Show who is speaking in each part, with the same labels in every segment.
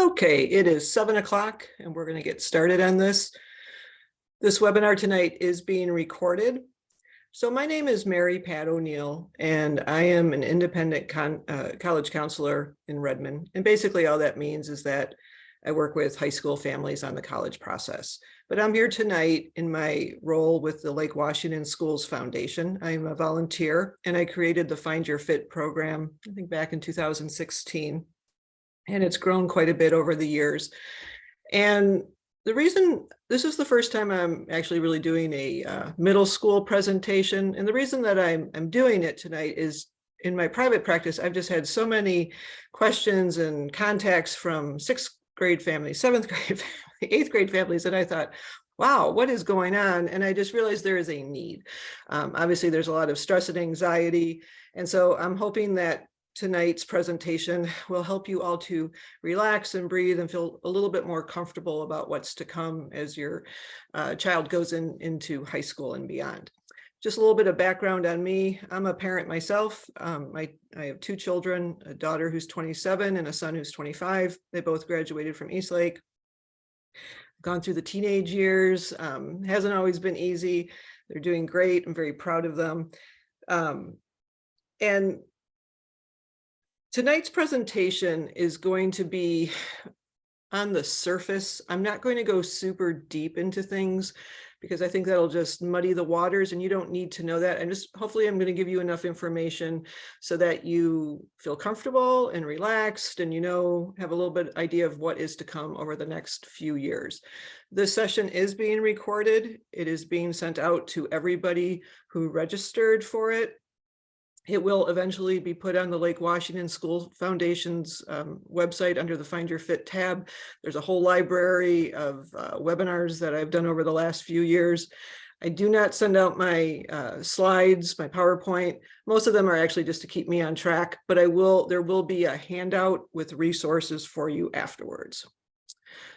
Speaker 1: Okay, it is 7 o'clock and we're going to get started on this. This webinar tonight is being recorded. So my name is Mary Pat O'Neill and I am an independent college counselor in Redmond. And basically all that means is that I work with high school families on the college process. But I'm here tonight in my role with the Lake Washington Schools Foundation. I'm a volunteer and I created the Find Your Fit program, I think back in 2016. And it's grown quite a bit over the years. And the reason, this is the first time I'm actually really doing a middle school presentation. And the reason that I'm doing it tonight is in my private practice, I've just had so many questions and contacts from sixth grade families, seventh grade families, eighth grade families that I thought, wow, what is going on? And I just realized there is a need. Obviously, there's a lot of stress and anxiety. And so I'm hoping that tonight's presentation will help you all to relax and breathe and feel a little bit more comfortable about what's to come as your child goes into high school and beyond. Just a little bit of background on me. I'm a parent myself. I have two children, a daughter who's 27 and a son who's 25. They both graduated from Eastlake. Gone through the teenage years. Hasn't always been easy. They're doing great. I'm very proud of them. And tonight's presentation is going to be on the surface. I'm not going to go super deep into things because I think that'll just muddy the waters and you don't need to know that. And hopefully I'm going to give you enough information so that you feel comfortable and relaxed and have a little bit idea of what is to come over the next few years. This session is being recorded. It is being sent out to everybody who registered for it. It will eventually be put on the Lake Washington School Foundation's website under the Find Your Fit tab. There's a whole library of webinars that I've done over the last few years. I do not send out my slides, my PowerPoint. Most of them are actually just to keep me on track, but there will be a handout with resources for you afterwards.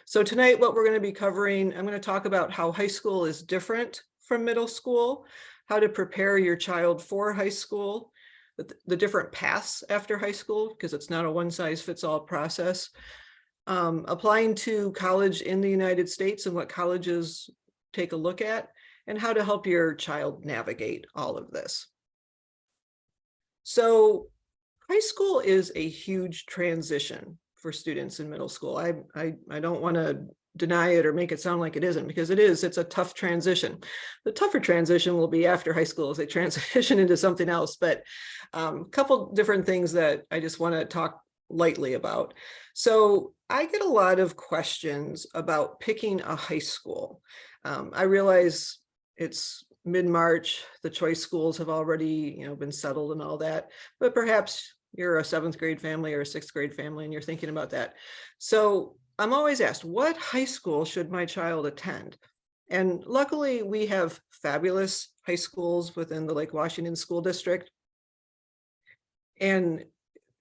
Speaker 1: So tonight, what we're going to be covering, I'm going to talk about how high school is different from middle school, how to prepare your child for high school, the different paths after high school, because it's not a one-size-fits-all process, applying to college in the United States and what colleges take a look at, and how to help your child navigate all of this. So high school is a huge transition for students in middle school. I don't want to deny it or make it sound like it isn't, because it is. It's a tough transition. The tougher transition will be after high school as they transition into something else. But a couple different things that I just want to talk lightly about. So I get a lot of questions about picking a high school. I realize it's mid-March, the choice schools have already been settled and all that, but perhaps you're a seventh grade family or a sixth grade family and you're thinking about that. So I'm always asked, what high school should my child attend? And luckily we have fabulous high schools within the Lake Washington School District. And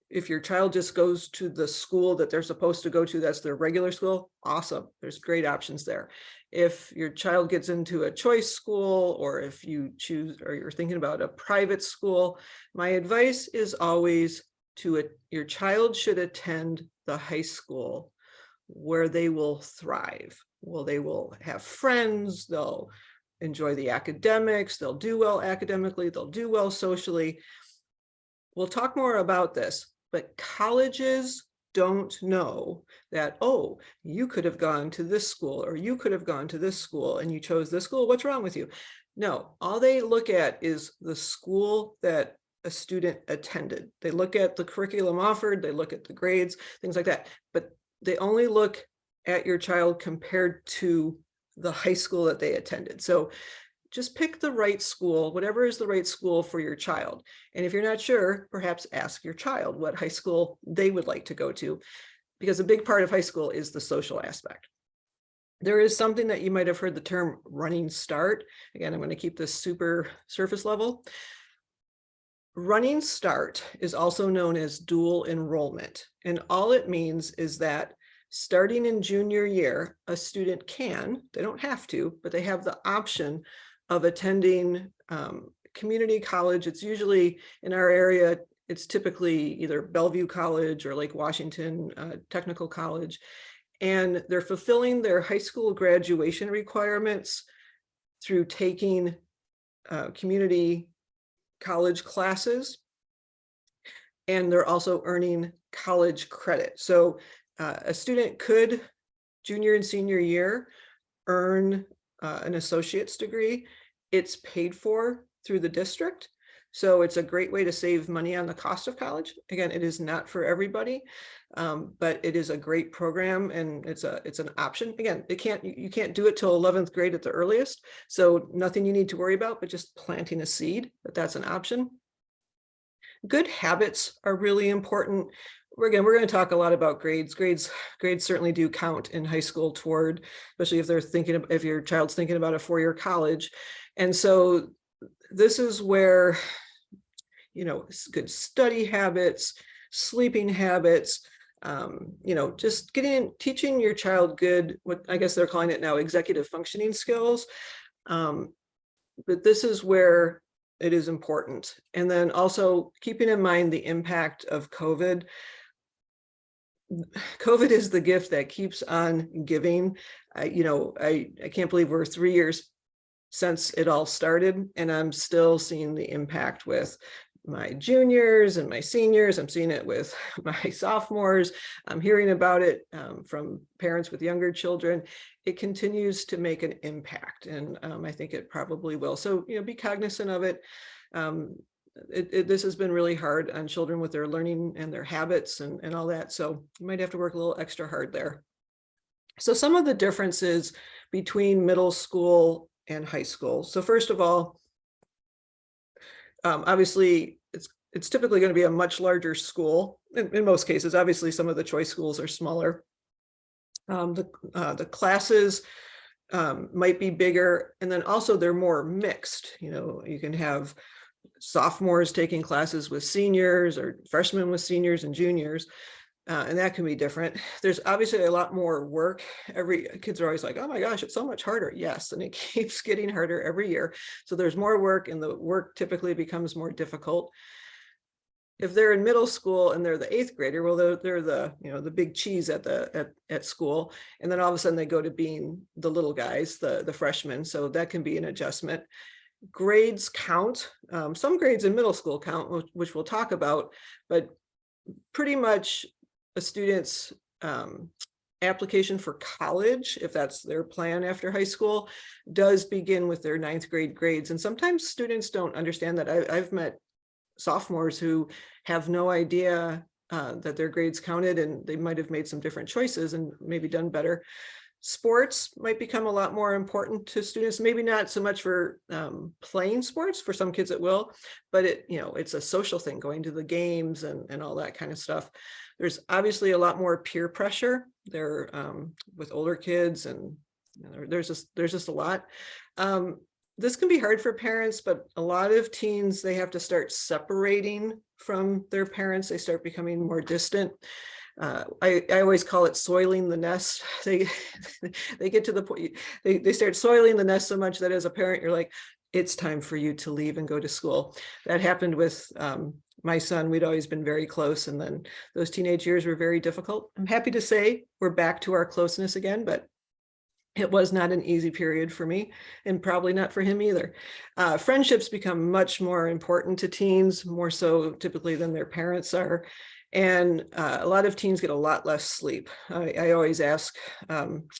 Speaker 1: if your child just goes to the school that they're supposed to go to, that's their regular school, awesome. There's great options there. If your child gets into a choice school, or if you choose, or you're thinking about a private school, my advice is always your child should attend the high school where they will thrive. Well, they will have friends, they'll enjoy the academics, they'll do well academically, they'll do well socially. We'll talk more about this, but colleges don't know that, oh, you could have gone to this school or you could have gone to this school and you chose this school. What's wrong with you? No, all they look at is the school that a student attended. They look at the curriculum offered, they look at the grades, things like that, but they only look at your child compared to the high school that they attended. So just pick the right school, whatever is the right school for your child. And if you're not sure, perhaps ask your child what high school they would like to go to, because a big part of high school is the social aspect. There is something that you might have heard the term running start. Again, I'm going to keep this super surface level. Running start is also known as dual enrollment. And all it means is that starting in junior year, a student they don't have to, but they have the option of attending community college. It's usually in our area, It's typically either Bellevue College or Lake Washington Technical College. And they're fulfilling their high school graduation requirements through taking community college classes. And they're also earning college credit. So a student could, junior and senior year, earn an associate's degree. It's paid for through the district. So it's a great way to save money on the cost of college. Again, it is not for everybody, but it is a great program, and it's an option. Again, you can't do it till 11th grade at the earliest, so nothing you need to worry about, but just planting a seed, but that's an option. Good habits are really important. We're going to talk a lot about grades. Grades certainly do count in high school toward, especially if your child's thinking about a four-year college. And so this is where, good study habits, sleeping habits, just teaching your child good, what I guess they're calling it now, executive functioning skills. But this is where it is important. And then also keeping in mind the impact of COVID. COVID is the gift that keeps on giving. I can't believe we're 3 years since it all started, and I'm still seeing the impact with my juniors and my seniors. I'm seeing it with my sophomores. I'm hearing about it from parents with younger children. It continues to make an impact, and I think it probably will. So, be cognizant of it. This has been really hard on children with their learning and their habits and all that. So you might have to work a little extra hard there. So some of the differences between middle school and high school. So first of all, obviously it's typically going to be a much larger school in most cases. Obviously, some of the choice schools are smaller. The classes might be bigger, and then also they're more mixed. You can have sophomores taking classes with seniors, or freshmen with seniors and juniors, and that can be different. There's obviously a lot more work. Kids are always like, oh my gosh, it's so much harder. Yes, and it keeps getting harder every year. So there's more work, and the work typically becomes more difficult. If they're in middle school and they're the 8th grader, well, they're the big cheese at school, and then all of a sudden they go to being the little guys, the freshmen. So that can be an adjustment. Grades count. Some grades in middle school count, which we'll talk about, but pretty much a student's application for college, if that's their plan after high school, does begin with their 9th grade grades. And sometimes students don't understand that. I've met sophomores who have no idea that their grades counted, and they might have made some different choices and maybe done better. Sports might become a lot more important to students, maybe not so much for playing sports. For some kids it will, but it's a social thing, going to the games and all that kind of stuff. There's obviously a lot more peer pressure there with older kids, and there's just a lot. This can be hard for parents, but a lot of teens, they have to start separating from their parents. They start becoming more distant. I always call it soiling the nest. They get to the point, they start soiling the nest so much that as a parent, you're like, it's time for you to leave and go to school. That happened with my son. We'd always been very close, and then those teenage years were very difficult. I'm happy to say we're back to our closeness again, but it was not an easy period for me, and probably not for him either. Friendships become much more important to teens, more so typically than their parents are. And a lot of teens get a lot less sleep. I always ask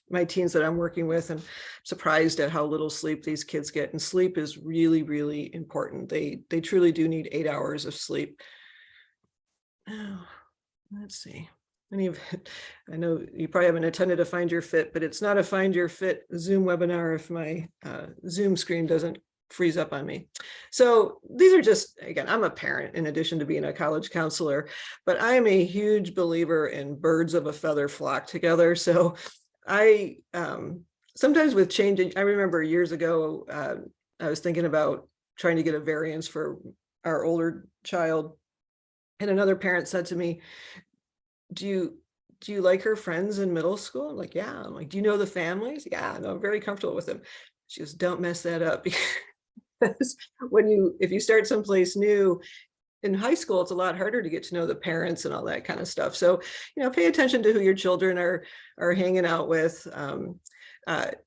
Speaker 1: my teens that I'm working with, and I'm surprised at how little sleep these kids get. And sleep is really, really important. They truly do need 8 hours of sleep. Oh, let's see. I know you probably haven't attended a Find Your Fit, but it's not a Find Your Fit Zoom webinar if my Zoom screen doesn't freeze up on me. So these are just, again, I'm a parent in addition to being a college counselor, but I am a huge believer in birds of a feather flock together. So I sometimes with changing, I remember years ago, I was thinking about trying to get a variance for our older child, and another parent said to me, do you like her friends in middle school? I'm like, yeah. I'm like, do you know the families? Yeah, no, I'm very comfortable with them. She goes, don't mess that up. Because if you start someplace new, in high school, it's a lot harder to get to know the parents and all that kind of stuff. So, pay attention to who your children are hanging out with.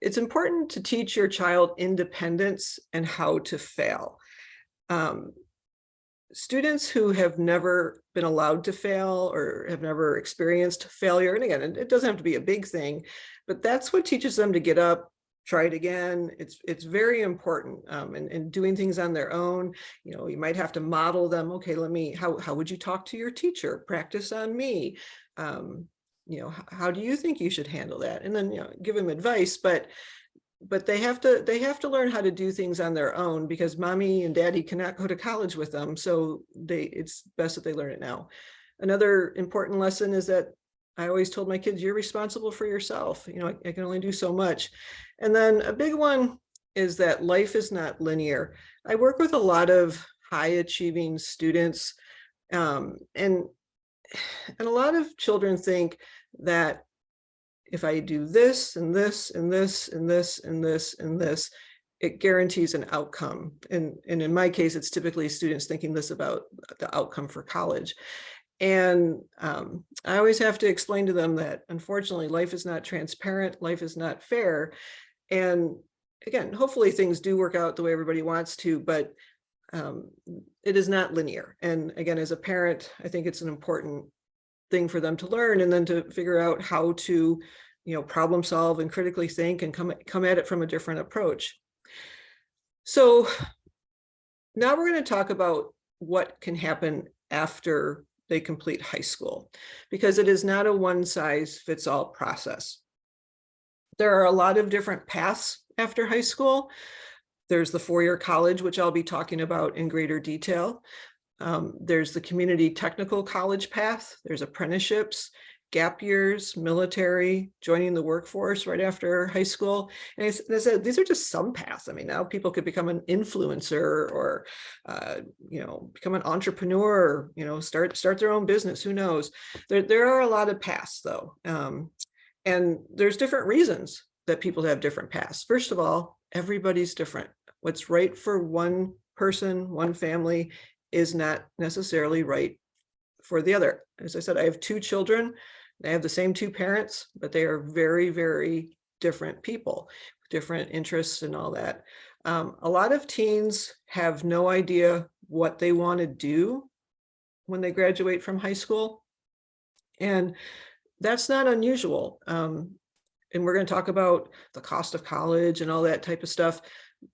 Speaker 1: It's important to teach your child independence and how to fail. Students who have never been allowed to fail or have never experienced failure, and again, it doesn't have to be a big thing, but that's what teaches them to get up, try it again. It's very important, and doing things on their own. You might have to model them. Okay, how would you talk to your teacher? Practice on me. How do you think you should handle that? And then, give them advice, but they have to learn how to do things on their own, because mommy and daddy cannot go to college with them. So it's best that they learn it now. Another important lesson is that I always told my kids, you're responsible for yourself. I can only do so much. And then a big one is that life is not linear. I work with a lot of high achieving students, and a lot of children think that if I do this and this and this and this and this and this, it guarantees an outcome. And in my case, it's typically students thinking this about the outcome for college. And I always have to explain to them that, unfortunately, life is not transparent, life is not fair. And again, hopefully things do work out the way everybody wants to, but it is not linear. And again, as a parent, I think it's an important thing for them to learn, and then to figure out how to, problem solve and critically think and come at it from a different approach. So now we're going to talk about what can happen after they complete high school, because it is not a one-size-fits-all process. There are a lot of different paths after high school. There's the four-year college, which I'll be talking about in greater detail. There's the community technical college path. There's apprenticeships, gap years, military, joining the workforce right after high school. And as I said, these are just some paths. I mean, now people could become an influencer or, become an entrepreneur, start their own business. Who knows? There are a lot of paths, though. And there's different reasons that people have different paths. First of all, everybody's different. What's right for one person, one family, is not necessarily right for the other. As I said, I have two children. They have the same two parents, but they are very, very different people, different interests and all that. A lot of teens have no idea what they want to do when they graduate from high school. And that's not unusual. And we're going to talk about the cost of college and all that type of stuff.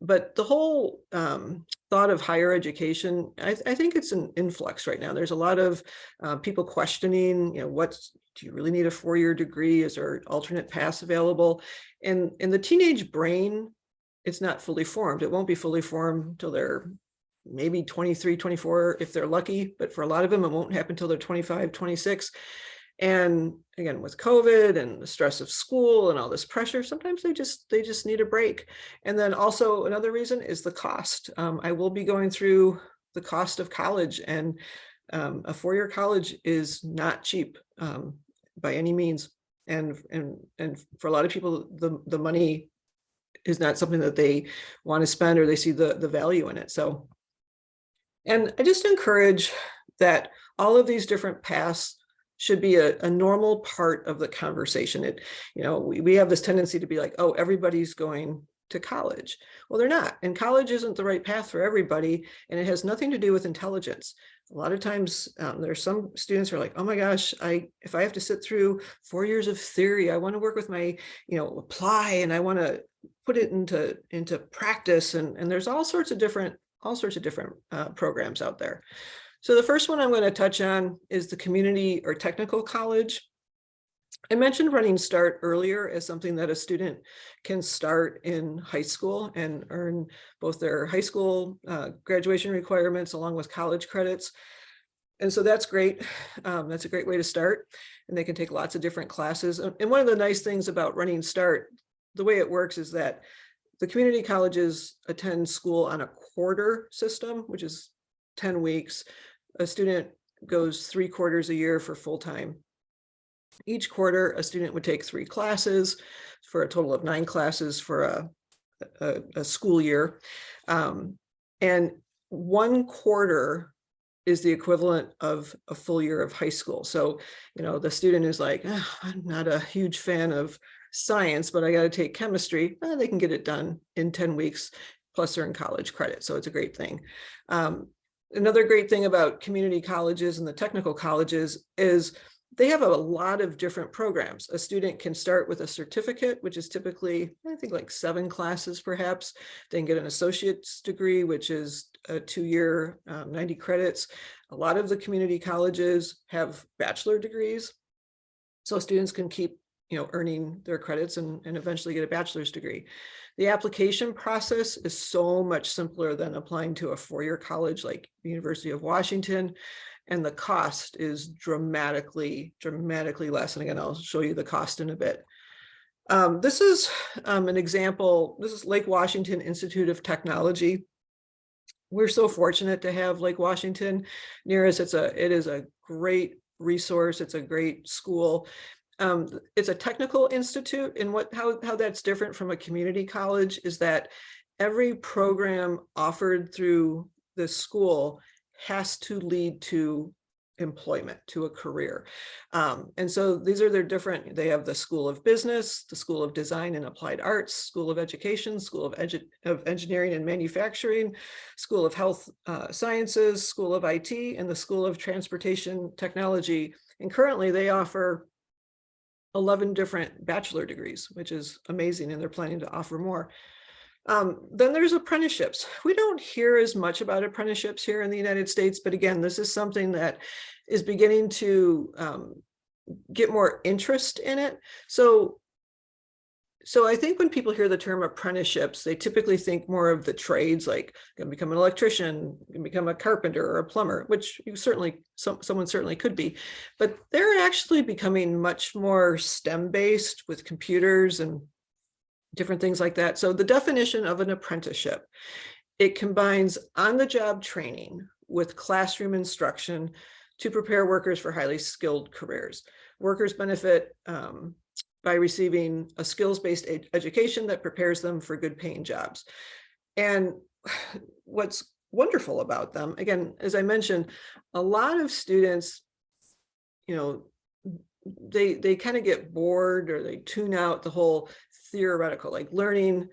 Speaker 1: But the whole thought of higher education, I think it's an influx right now. There's a lot of people questioning, do you really need a four-year degree? Is there alternate paths available? And in the teenage brain, it's not fully formed. It won't be fully formed until they're maybe 23, 24, if they're lucky. But for a lot of them, it won't happen until they're 25, 26. And again, with COVID and the stress of school and all this pressure, sometimes they just need a break. And then also another reason is the cost. I will be going through the cost of college, and a four-year college is not cheap by any means. And for a lot of people, the money is not something that they want to spend, or they see the value in it. So, and I just encourage that all of these different paths should be a normal part of the conversation. We have this tendency to be like, oh, everybody's going to college. Well, they're not. And college isn't the right path for everybody. And it has nothing to do with intelligence. A lot of times there's some students who are like, oh my gosh, if I have to sit through 4 years of theory, I want to work with my, apply, and I want to put it into practice. And there's all sorts of different programs out there. So the first one I'm going to touch on is the community or technical college. I mentioned Running Start earlier as something that a student can start in high school and earn both their high school graduation requirements along with college credits. And so that's great. That's a great way to start. And they can take lots of different classes. And one of the nice things about Running Start, the way it works is that the community colleges attend school on a quarter system, which is 10 weeks. A student goes 3 quarters a year for full-time. Each quarter, a student would take 3 classes for a total of 9 classes for a school year. And 1 quarter is the equivalent of a full year of high school. So, the student is like, "Ah, I'm not a huge fan of science, but I got to take chemistry." They can get it done in 10 weeks, plus they're in college credit. So it's a great thing. Um, Another great thing about community colleges and the technical colleges is they have a lot of different programs. A student can start with a certificate, which is typically, I think, like 7 classes perhaps. They can get an associate's degree, which is a 2-year, 90 credits. A lot of the community colleges have bachelor degrees, so students can keep earning their credits and eventually get a bachelor's degree. The application process is so much simpler than applying to a 4-year college like the University of Washington, and the cost is dramatically less. And again, I'll show you the cost in a bit. This is an example. This is Lake Washington Institute of Technology. We're so fortunate to have Lake Washington near us. It is a great resource. It's a great school. It's a technical institute, and how that's different from a community college is that every program offered through the school has to lead to employment, to a career. And so these are their different, they have the School of Business, the School of Design and Applied Arts, School of Education, School of Engineering and Manufacturing, School of Health Sciences, School of IT, and the School of Transportation Technology. And currently they offer 11 different bachelor degrees, which is amazing, and they're planning to offer more. Then there's apprenticeships. We don't hear as much about apprenticeships here in the United States, but again, this is something that is beginning to get more interest in it. So I think when people hear the term apprenticeships, they typically think more of the trades, like you can become an electrician, you can become a carpenter or a plumber, which you certainly, someone certainly could be, but they're actually becoming much more STEM-based with computers and different things like that. So the definition of an apprenticeship, it combines on-the-job training with classroom instruction to prepare workers for highly skilled careers. Workers benefit by receiving a skills-based education that prepares them for good paying jobs. And what's wonderful about them, again, as I mentioned, a lot of students, they kind of get bored, or they tune out the whole theoretical, like learning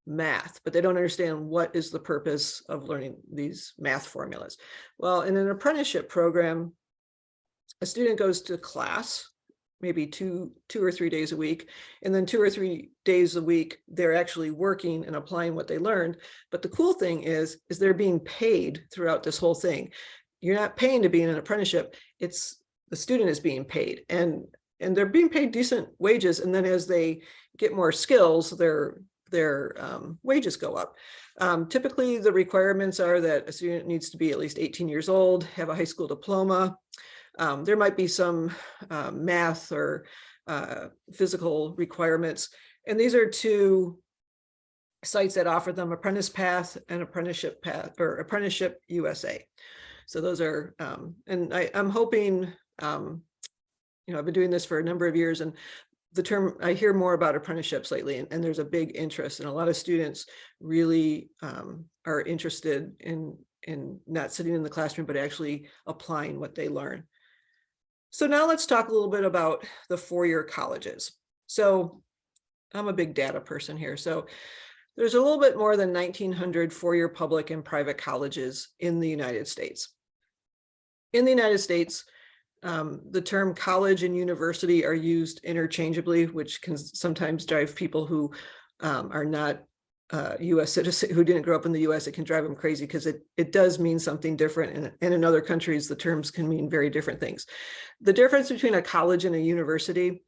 Speaker 1: math, but they don't understand what is the purpose of learning these math formulas. Well, in an apprenticeship program, a student goes to class maybe two or 3 days a week, and then 2 or 3 days a week they're actually working and applying what they learned. But the cool thing is they're being paid throughout this whole thing. You're not paying to be in an apprenticeship, it's the student is being paid, and they're being paid decent wages, and then as they get more skills, their wages go up. Typically the requirements are that a student needs to be at least 18 years old, have a high school diploma. There might be some math or physical requirements. And these are 2 sites that offer them: Apprentice Path and Apprenticeship Path, or Apprenticeship USA. So those are, and I'm hoping, I've been doing this for a number of years, and the term, I hear more about apprenticeships lately, and there's a big interest, and a lot of students really are interested in not sitting in the classroom, but actually applying what they learn. So now let's talk a little bit about the 4-year colleges. So I'm a big data person here. So there's a little bit more than 1,900 4-year public and private colleges in the United States. In the United States, the term college and university are used interchangeably, which can sometimes drive people who are not US citizens, who didn't grow up in the US, it can drive them crazy, because it does mean something different. And in other countries, the terms can mean very different things. The difference between a college and a university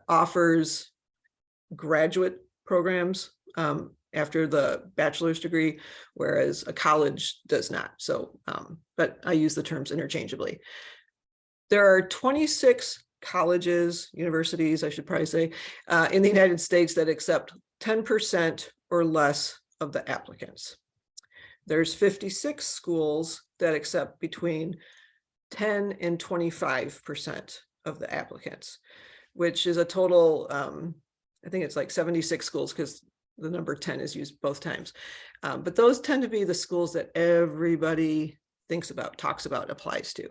Speaker 1: offers graduate programs after the bachelor's degree, whereas a college does not. So, but I use the terms interchangeably. There are 26 colleges, universities, I should probably say, in the United States that accept 10% or less of the applicants. There's 56 schools that accept between 10 and 25% of the applicants, which is a total, I think it's like 76 schools, because the number 10 is used both times. But those tend to be the schools that everybody thinks about, talks about, applies to.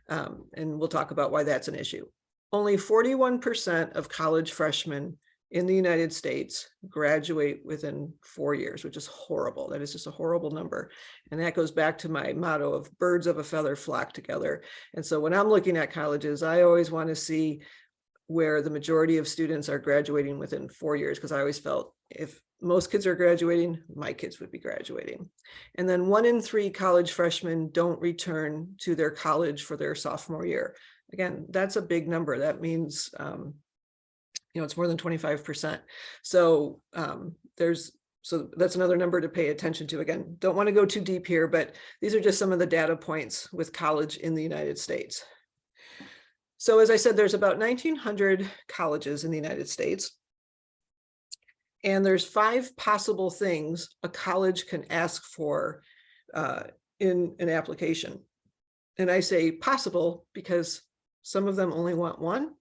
Speaker 1: And we'll talk about why that's an issue. Only 41% of college freshmen in the United States graduate within 4 years, which is horrible. That is just a horrible number. And that goes back to my motto of birds of a feather flock together. And so when I'm looking at colleges, I always want to see where the majority of students are graduating within 4 years, because I always felt if most kids are graduating, my kids would be graduating. And then 1 in 3 college freshmen don't return to their college for their sophomore year. Again, that's a big number. That means, it's more than 25%. So so that's another number to pay attention to. Again, don't want to go too deep here, but these are just some of the data points with college in the United States. So as I said, there's about 1,900 colleges in the United States. And there's 5 possible things a college can ask for in an application. And I say possible because some of them only want 1,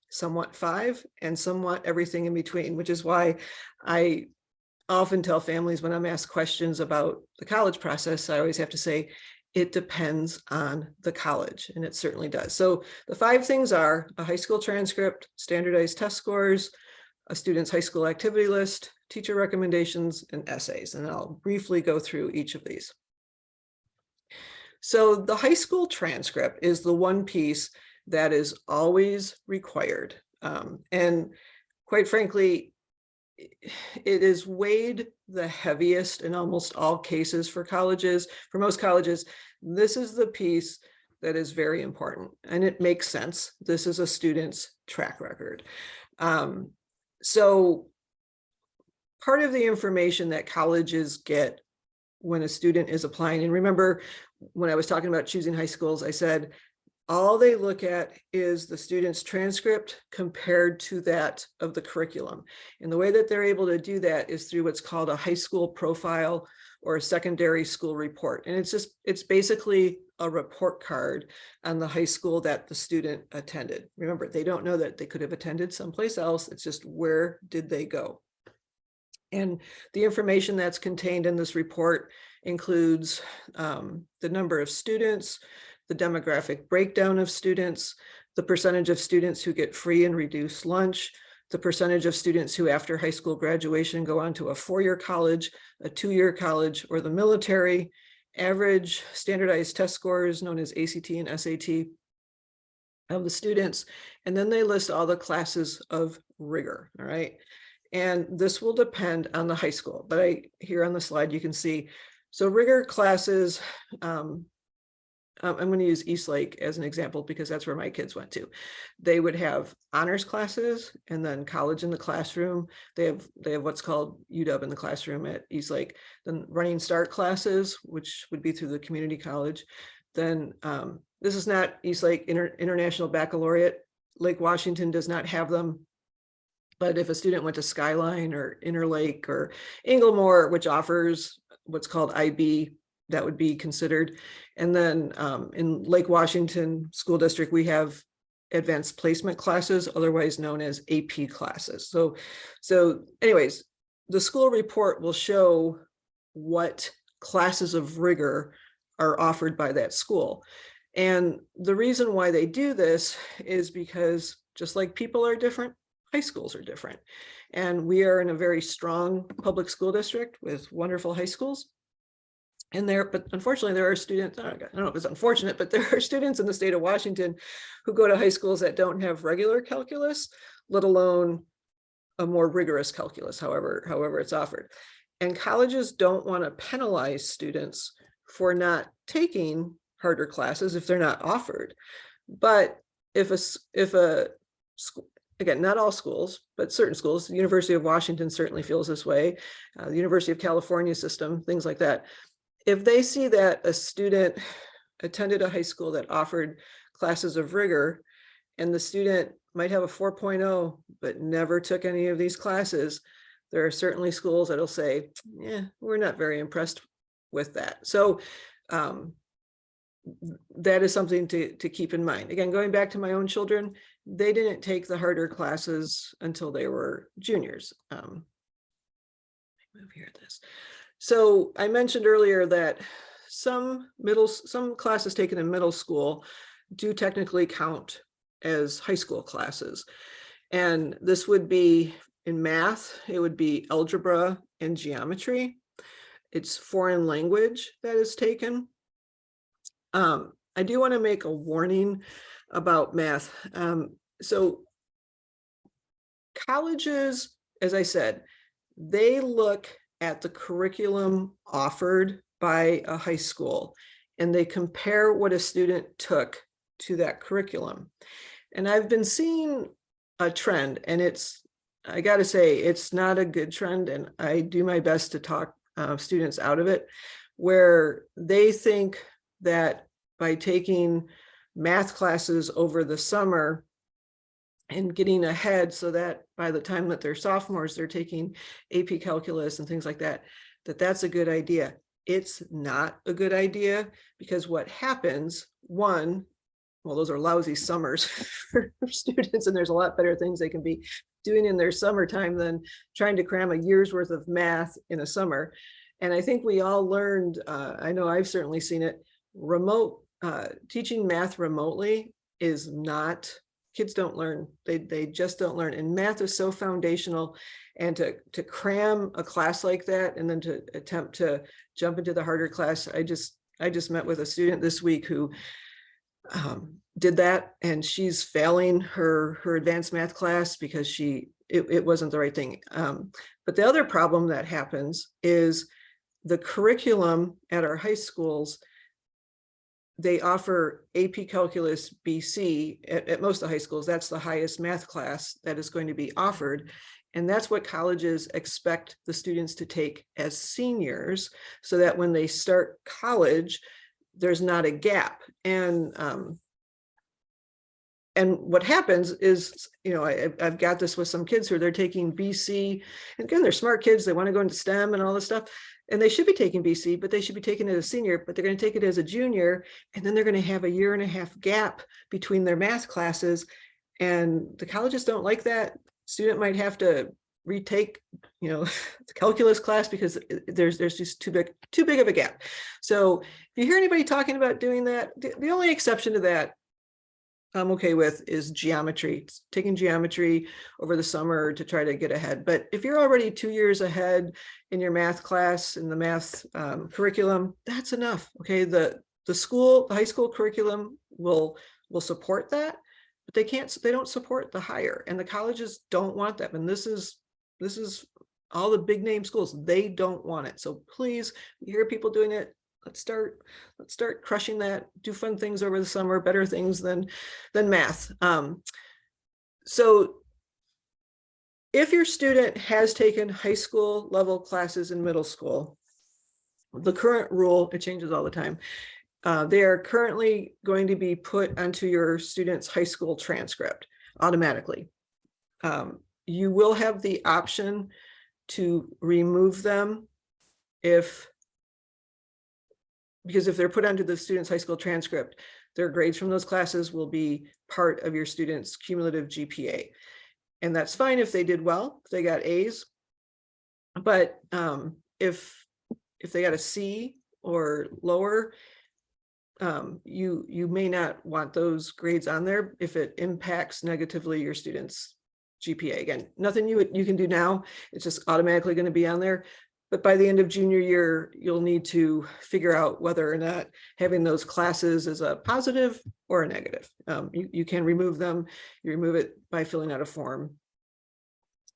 Speaker 1: some want 5, and some want everything in between, which is why I often tell families when I'm asked questions about the college process, I always have to say, it depends on the college, and it certainly does. So the 5 things are a high school transcript, standardized test scores, a student's high school activity list, teacher recommendations, and essays. And I'll briefly go through each of these. So the high school transcript is the one piece that is always required. And quite frankly, it is weighed the heaviest in almost all cases for colleges. For most colleges, this is the piece that is very important, and it makes sense. This is a student's track record. So part of the information that colleges get when a student is applying, and remember when I was talking about choosing high schools, I said, all they look at is the student's transcript compared to that of the curriculum. And the way that they're able to do that is through what's called a high school profile or a secondary school report. And it's basically a report card on the high school that the student attended. Remember, they don't know that they could have attended someplace else. It's just where did they go? And the information that's contained in this report includes the number of students, the demographic breakdown of students, the percentage of students who get free and reduced lunch, the percentage of students who after high school graduation go on to a 4-year college, a 2-year college, or the military, average standardized test scores known as ACT and SAT of the students, and then they list all the classes of rigor, all right? And this will depend on the high school, but here on the slide you can see, so rigor classes, I'm going to use Eastlake as an example because that's where my kids went to. They would have honors classes and then college in the classroom. They have what's called UW in the classroom at Eastlake. Then running start classes, which would be through the community college. Then this is not Eastlake International Baccalaureate. Lake Washington does not have them. But if a student went to Skyline or Interlake or Inglemoor, which offers what's called IB, that would be considered. And then in Lake Washington School District, we have advanced placement classes, otherwise known as AP classes. So anyways, the school report will show what classes of rigor are offered by that school. And the reason why they do this is because just like people are different, high schools are different. And we are in a very strong public school district with wonderful high schools. But unfortunately, there are students, I don't know if it's unfortunate, but there are students in the state of Washington who go to high schools that don't have regular calculus, let alone a more rigorous calculus, however it's offered. And colleges don't want to penalize students for not taking harder classes if they're not offered. But if a school, again, not all schools, but certain schools, the University of Washington certainly feels this way, the University of California system, things like that. If they see that a student attended a high school that offered classes of rigor and the student might have a 4.0, but never took any of these classes, there are certainly schools that'll say, yeah, we're not very impressed with that. So that is something to keep in mind. Again, going back to my own children, they didn't take the harder classes until they were juniors. move here this. So I mentioned earlier that some classes taken in middle school do technically count as high school classes. And this would be in math, it would be algebra and geometry. It's foreign language that is taken. I do want to make a warning about math. So colleges, as I said, they look at the curriculum offered by a high school and they compare what a student took to that curriculum. And I've been seeing a trend, and I got to say, it's not a good trend, and I do my best to talk students out of it, where they think that by taking math classes over the summer and getting ahead so that by the time that they're sophomores, they're taking AP calculus and things like that, that's a good idea. It's not a good idea, because what happens, one, well, those are lousy summers for students, and there's a lot better things they can be doing in their summertime than trying to cram a year's worth of math in a summer. And I think we all learned, I know I've certainly seen it, teaching math remotely is not, kids don't learn, they just don't learn. And math is so foundational, and to cram a class like that and then to attempt to jump into the harder class, I just met with a student this week who did that, and she's failing her advanced math class because it wasn't the right thing. But the other problem that happens is the curriculum at our high schools, they offer AP Calculus BC at most of the high schools. That's the highest math class that is going to be offered. And that's what colleges expect the students to take as seniors, so that when they start college, there's not a gap. And what happens is, I've got this with some kids who they're taking BC, and again, they're smart kids, they want to go into STEM and all this stuff, and they should be taking BC, but they should be taking it as a senior, but they're going to take it as a junior, and then they're going to have a 1.5 year gap between their math classes, and the colleges don't like that. Student might have to retake, the calculus class because there's just too big of a gap. So if you hear anybody talking about doing that, the only exception to that I'm okay with is geometry, taking geometry over the summer to try to get ahead. But if you're already 2 years ahead in your math class, in the math curriculum, that's enough. Okay, the high school curriculum will support that, but they don't support the higher, and the colleges don't want that. And this is all the big name schools, they don't want it. So please, you hear people doing it, let's start crushing that. Do fun things over the summer, better things than math. So if your student has taken high school level classes in middle school, the current rule, it changes all the time, they are currently going to be put onto your student's high school transcript automatically. You will have the option to remove them because if they're put onto the student's high school transcript, their grades from those classes will be part of your student's cumulative GPA. And that's fine if they did well, if they got A's. But if they got a C or lower, you may not want those grades on there if it impacts negatively your student's GPA. Again, nothing you can do now, it's just automatically going to be on there. But by the end of junior year, you'll need to figure out whether or not having those classes is a positive or a negative. You can remove them. You remove it by filling out a form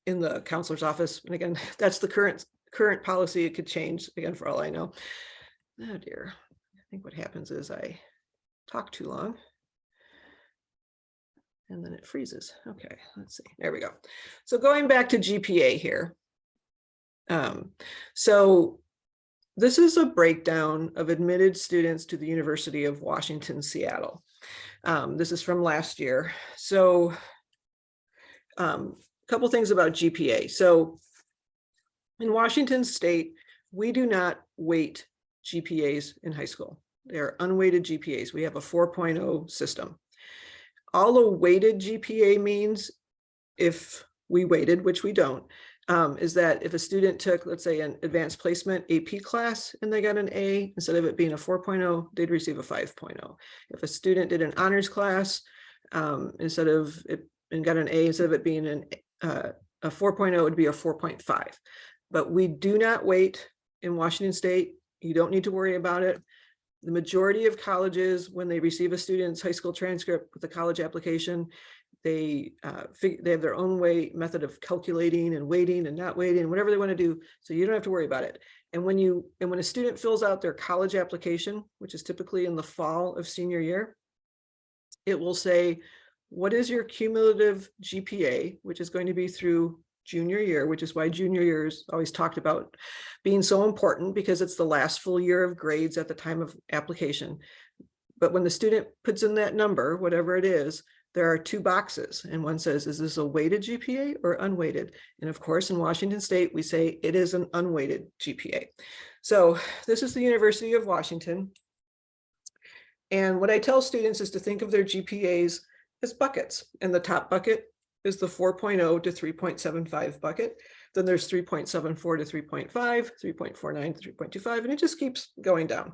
Speaker 1: in the counselor's office. And again, that's the current policy. It could change, again, for all I know. Oh dear. I think what happens is I talk too long and then it freezes. Okay, let's see. There we go. So going back to GPA here. So this is a breakdown of admitted students to the University of Washington, Seattle. This is from last year. So a couple things about GPA. So in Washington State, we do not weight GPAs in high school. They're unweighted GPAs. We have a 4.0 system. All a weighted GPA means, if we weighted, which we don't, is that if a student took, let's say, an advanced placement AP class and they got an A, instead of it being a 4.0, they'd receive a 5.0. If a student did an honors class, instead of it and got an A, instead of it being a 4.0, it would be a 4.5. But we do not weight in Washington State. You don't need to worry about it. The majority of colleges, when they receive a student's high school transcript with a college application, they have their own method of calculating and weighting and not weighting, whatever they want to do. So you don't have to worry about it. And when a student fills out their college application, which is typically in the fall of senior year, it will say, what is your cumulative GPA, which is going to be through junior year, which is why junior year is always talked about being so important, because it's the last full year of grades at the time of application. But when the student puts in that number, whatever it is, there are two boxes, and one says, is this a weighted GPA or unweighted? And of course, in Washington State, we say it is an unweighted GPA. So this is the University of Washington. And what I tell students is to think of their GPAs as buckets. And the top bucket is the 4.0 to 3.75 bucket. Then there's 3.74 to 3.5, 3.49 to 3.25, and it just keeps going down.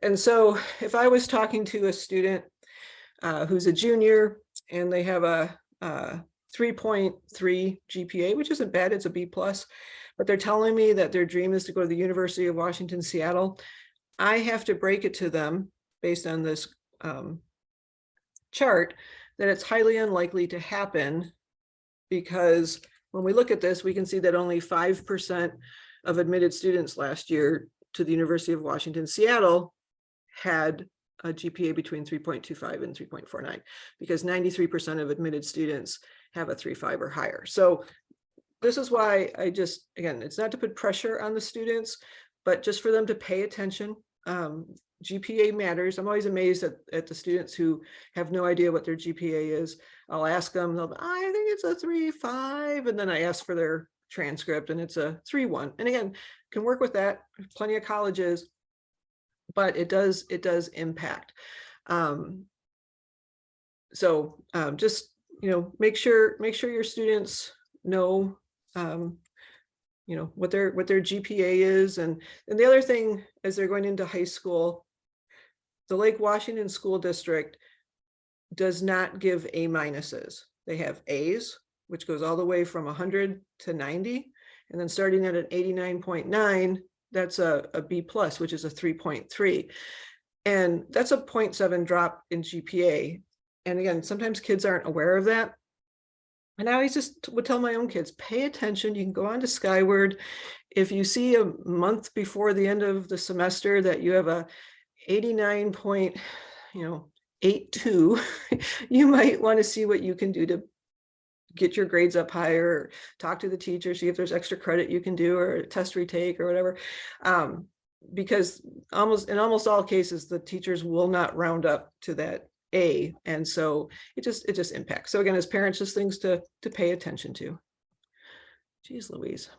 Speaker 1: And so if I was talking to a student who's a junior and they have a 3.3 GPA, which isn't bad, it's a B+, but they're telling me that their dream is to go to the University of Washington, Seattle, I have to break it to them based on this chart that it's highly unlikely to happen, because when we look at this, we can see that only 5% of admitted students last year to the University of Washington, Seattle had a GPA between 3.25 and 3.49, because 93% of admitted students have a 3.5 or higher. So this is why I just, again, it's not to put pressure on the students, but just for them to pay attention. GPA matters. I'm always amazed at the students who have no idea what their GPA is. I'll ask them, I think it's a 3.5, and then I ask for their transcript and it's a 3.1. And again, can work with that. Plenty of colleges, but it does impact. Just, make sure your students know, what their GPA is. And the other thing, as they're going into high school, the Lake Washington School District does not give A minuses. They have A's, which goes all the way from 100 to 90. And then starting at an 89.9, that's a B+, which is a 3.3. And that's a 0.7 drop in GPA. And again, sometimes kids aren't aware of that. And I always just would tell my own kids, pay attention. You can go on to Skyward. If you see a month before the end of the semester that you have a 89.82, you might want to see what you can do to get your grades up higher, or talk to the teacher, see if there's extra credit you can do, or a test retake or whatever. Because in almost all cases, the teachers will not round up to that A. And so it just impacts. So again, as parents, just things to pay attention to. Geez Louise.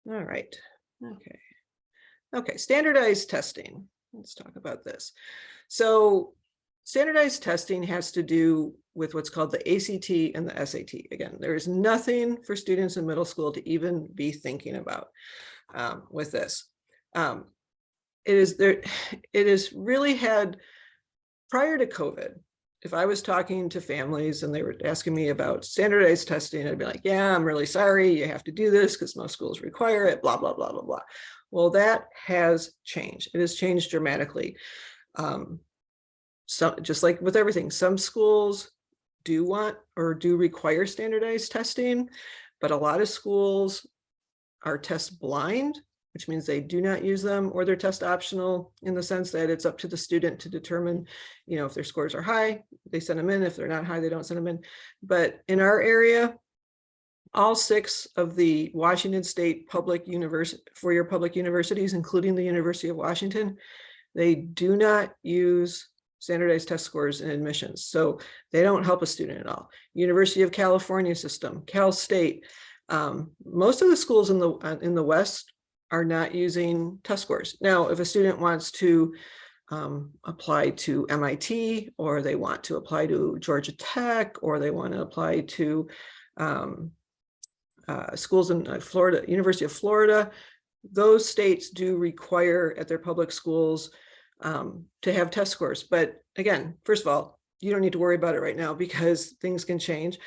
Speaker 1: All right. Okay, standardized testing. Let's talk about this. So standardized testing has to do with what's called the ACT and the SAT. Again, there is nothing for students in middle school to even be thinking about with this. It is really had, prior to COVID, if I was talking to families and they were asking me about standardized testing, I'd be like, yeah, I'm really sorry, you have to do this because most schools require it, blah, blah, blah, blah, blah. Well, that has changed. It has changed dramatically. So just like with everything, some schools do want or do require standardized testing, but a lot of schools are test blind, which means they do not use them, or they're test optional in the sense that it's up to the student to determine, if their scores are high, they send them in. If they're not high, they don't send them in. But in our area, all 6 of the Washington State public universities, including the University of Washington, they do not use standardized test scores in admissions. So they don't help a student at all. University of California system, Cal State, most of the schools in the West are not using test scores. Now, if a student wants to apply to MIT, or they want to apply to Georgia Tech, or they want to apply to schools in Florida, University of Florida, those states do require at their public schools to have test scores. But again, first of all, you don't need to worry about it right now because things can change.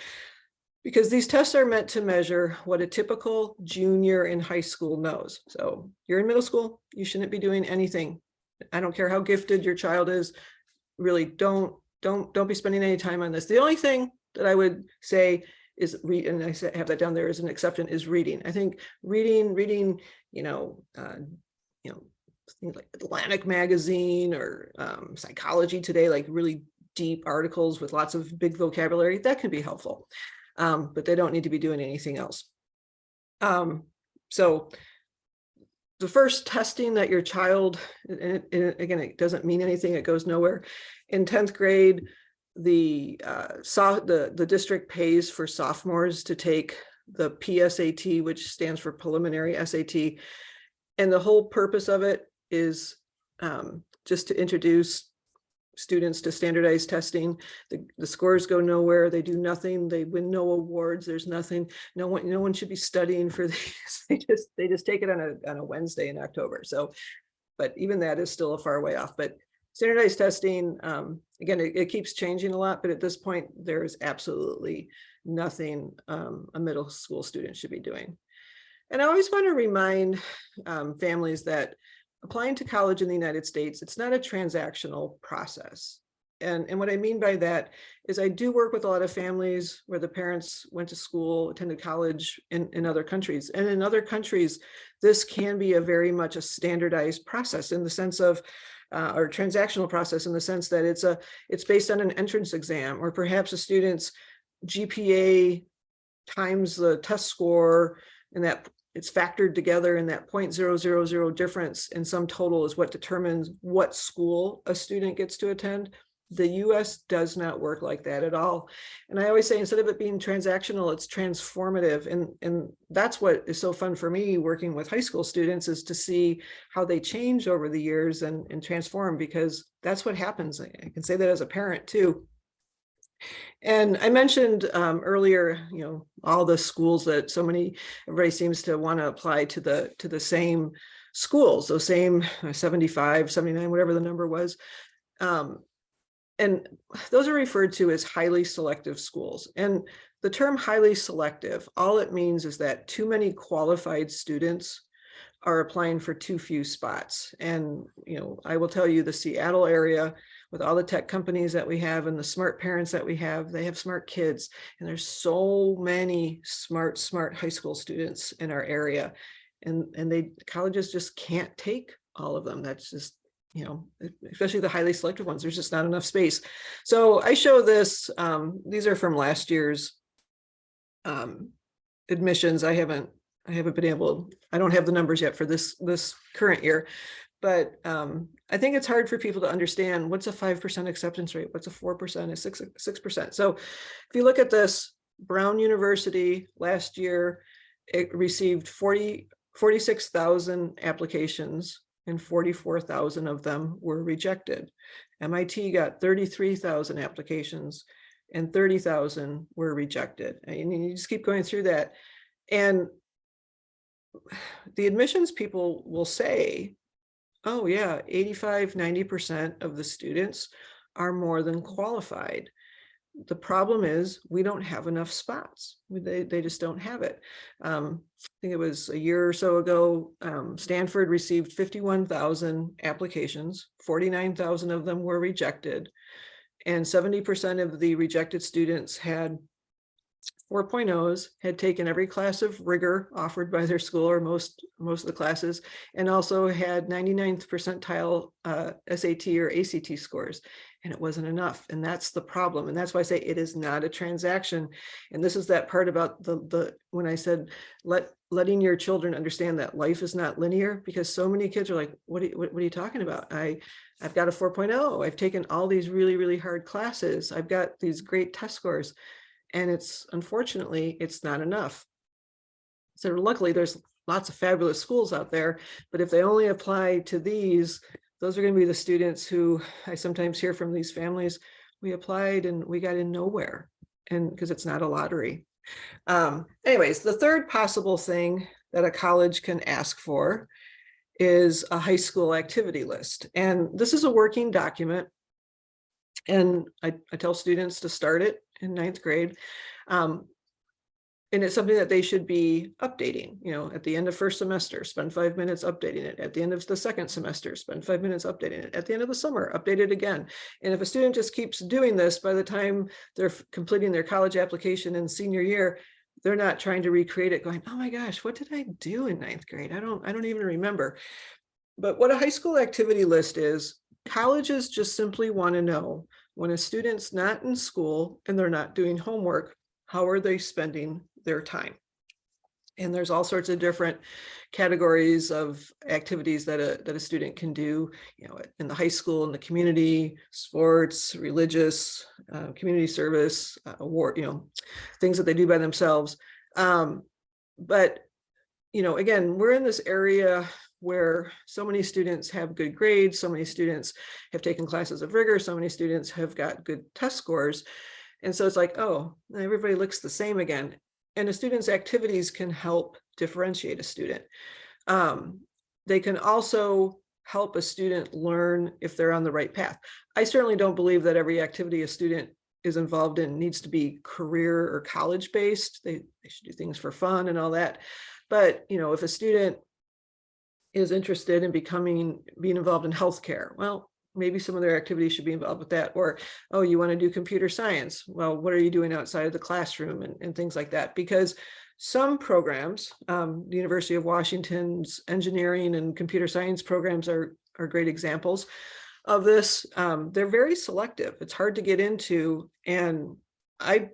Speaker 1: Because these tests are meant to measure what a typical junior in high school knows. So you're in middle school, you shouldn't be doing anything. I don't care how gifted your child is, really don't be spending any time on this. The only thing that I would say is read, and I have that down there as an exception, is reading. I think reading, things like Atlantic Magazine or Psychology Today, like really deep articles with lots of big vocabulary, that can be helpful. But they don't need to be doing anything else. So the first testing that your child, and again, it doesn't mean anything, it goes nowhere. In 10th grade, the district pays for sophomores to take the PSAT, which stands for preliminary SAT. And the whole purpose of it is just to introduce students to standardized testing. The scores go nowhere. They do nothing. They win no awards. There's nothing. No one should be studying for these. They just take it on a Wednesday in October. So, but even that is still a far way off. But standardized testing, again, it keeps changing a lot. But at this point, there is absolutely nothing a middle school student should be doing. And I always want to remind families that applying to college in the United States, it's not a transactional process. And what I mean by that is I do work with a lot of families where the parents went to school, attended college in other countries. And in other countries, this can be a very much a standardized process in the sense of, or transactional process in the sense that it's based on an entrance exam, or perhaps a student's GPA times the test score, and that it's factored together, and that 0.000 difference in some total is what determines what school a student gets to attend. The US does not work like that at all. And I always say, instead of it being transactional, it's transformative. And that's what is so fun for me working with high school students, is to see how they change over the years and transform, because that's what happens. I can say that as a parent too. And I mentioned earlier, all the schools that everybody seems to want to apply to the same schools, those same 75, 79, whatever the number was. And those are referred to as highly selective schools. And the term highly selective, all it means is that too many qualified students are applying for too few spots. And, I will tell you, the Seattle area, with all the tech companies that we have and the smart parents that we have, they have smart kids. And there's so many smart high school students in our area. And colleges just can't take all of them. That's just, especially the highly selective ones, there's just not enough space. So I show this, these are from last year's admissions. I haven't been able, I don't have the numbers yet for this current year, but I think it's hard for people to understand what's a 5% acceptance rate, what's a 4%, a 6%. So if you look at this, Brown University last year, it received 46,000 applications and 44,000 of them were rejected. MIT got 33,000 applications and 30,000 were rejected. And you just keep going through that. And the admissions people will say, oh yeah, 85, 90% of the students are more than qualified. The problem is we don't have enough spots. They just don't have it. I think it was a year or so ago, Stanford received 51,000 applications, 49,000 of them were rejected, and 70% of the rejected students had 4.0s, had taken every class of rigor offered by their school, or most of the classes, and also had 99th percentile SAT or ACT scores, and it wasn't enough. And that's the problem. And that's why I say it is not a transaction. And this is that part about when I said letting your children understand that life is not linear, because so many kids are like, what are you talking about? I've got a 4.0. I've taken all these really, really hard classes. I've got these great test scores. And unfortunately, it's not enough. So luckily, there's lots of fabulous schools out there, but if they only apply to these, those are going to be the students who I sometimes hear from these families, we applied and we got in nowhere, and because it's not a lottery. Anyways, the third possible thing that a college can ask for is a high school activity list. And this is a working document. And I tell students to start it in 9th grade. And it's something that they should be updating, at the end of first semester, spend 5 minutes updating it. At the end of the second semester, spend 5 minutes updating it. At the end of the summer, update it again. And if a student just keeps doing this, by the time they're completing their college application in senior year, they're not trying to recreate it going, oh my gosh, what did I do in 9th grade? I don't even remember. But what a high school activity list is, colleges just simply want to know when a student's not in school and they're not doing homework, how are they spending their time? And there's all sorts of different categories of activities that a student can do, in the high school, in the community, sports, religious, community service, award, things that they do by themselves. But, again, we're in this area where so many students have good grades, so many students have taken classes of rigor, so many students have got good test scores. And so it's like, oh, everybody looks the same again. And a student's activities can help differentiate a student. They can also help a student learn if they're on the right path. I certainly don't believe that every activity a student is involved in needs to be career or college based. They should do things for fun and all that. But, if a student is interested in being involved in healthcare, well, maybe some of their activities should be involved with that. Or, oh, you want to do computer science? Well, what are you doing outside of the classroom and things like that? Because some programs, the University of Washington's engineering and computer science programs are great examples of this. They're very selective. It's hard to get into. And I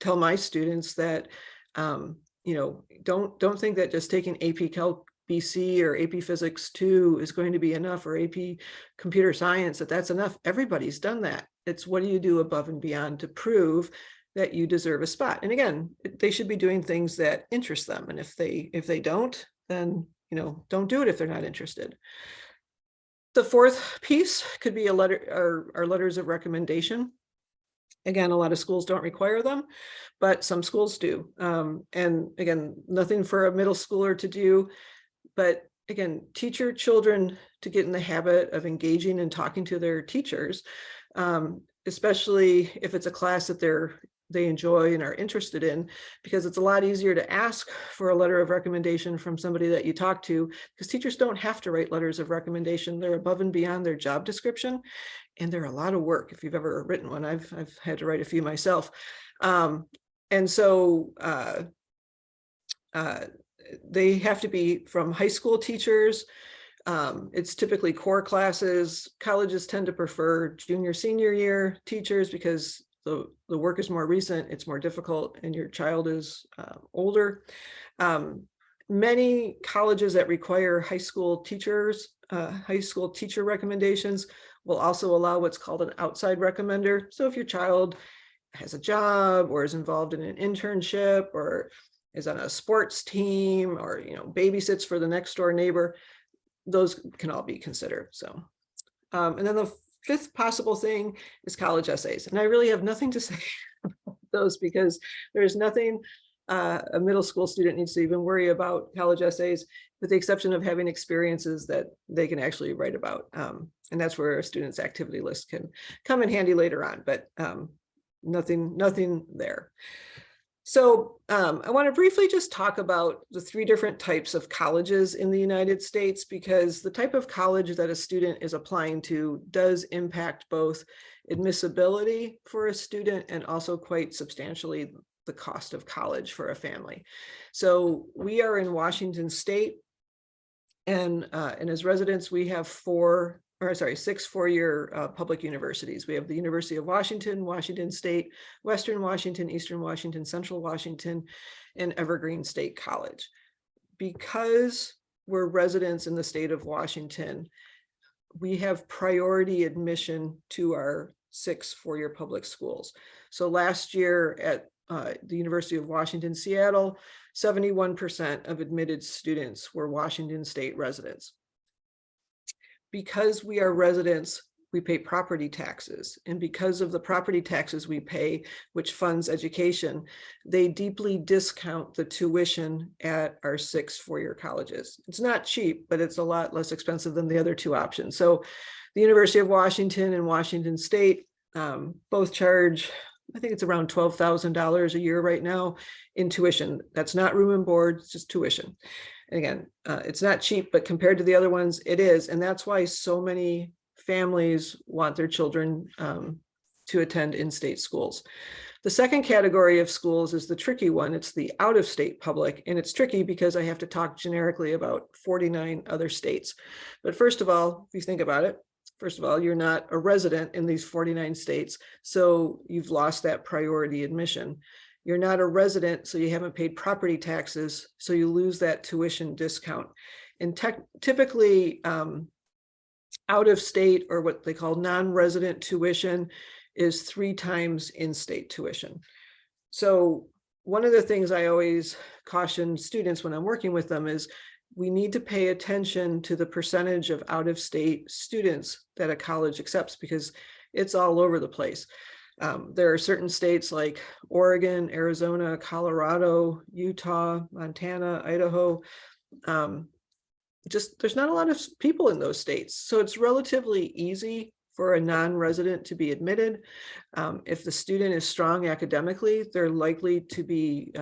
Speaker 1: tell my students that, don't think that just taking AP Calc BC or AP Physics 2 is going to be enough, or AP Computer Science, that's enough. Everybody's done that. It's what do you do above and beyond to prove that you deserve a spot? And again, they should be doing things that interest them. And if they don't, then, don't do it if they're not interested. The fourth piece could be a letter or letters of recommendation. Again, a lot of schools don't require them, but some schools do. And again, nothing for a middle schooler to do. But again, teach your children to get in the habit of engaging and talking to their teachers, especially if it's a class that they enjoy and are interested in, because it's a lot easier to ask for a letter of recommendation from somebody that you talk to, because teachers don't have to write letters of recommendation. They're above and beyond their job description, and they're a lot of work. If you've ever written one, I've had to write a few myself. And so they have to be from high school teachers. It's typically core classes. Colleges tend to prefer junior, senior year teachers because the work is more recent, it's more difficult, and your child is older. Many colleges that require high school teacher recommendations will also allow what's called an outside recommender. So if your child has a job or is involved in an internship or is on a sports team or babysits for the next door neighbor, those can all be considered. So and then the fifth possible thing is college essays, and I really have nothing to say about those, because there's nothing a middle school student needs to even worry about college essays, with the exception of having experiences that they can actually write about, and that's where a student's activity list can come in handy later on, but nothing there. So I want to briefly just talk about the three different types of colleges in the United States, because the type of college that a student is applying to does impact both admissibility for a student and also quite substantially the cost of college for a family. So we are in Washington State, and as residents, we have six four-year public universities. We have the University of Washington, Washington State, Western Washington, Eastern Washington, Central Washington, and Evergreen State College. Because we're residents in the state of Washington, we have priority admission to our 6 four-year public schools. So last year at the University of Washington, Seattle, 71% of admitted students were Washington State residents. Because we are residents we pay property taxes. And because of the property taxes we pay, which funds education, they deeply discount the tuition at our 6 four-year colleges. It's not cheap, but it's a lot less expensive than the other two options. So the University of Washington and Washington State both charge, I think it's around $12,000 a year right now in tuition. That's not room and board, it's just tuition. And again, it's not cheap, but compared to the other ones, it is. And that's why so many families want their children to attend in-state schools. The second category of schools is the tricky one. It's the out-of-state public, and it's tricky because I have to talk generically about 49 other states. But first of all, if you think about it, first of all, you're not a resident in these 49 states, so you've lost that priority admission. You're not a resident, so you haven't paid property taxes, so you lose that tuition discount. And typically, out of state, or what they call non-resident tuition, is 3 times in-state tuition. So one of the things I always caution students when I'm working with them is we need to pay attention to the percentage of out-of-state students that a college accepts, because it's all over the place. There are certain states like Oregon, Arizona, Colorado, Utah, Montana, Idaho. There's not a lot of people in those states. So it's relatively easy for a non-resident to be admitted. If the student is strong academically, they're likely to be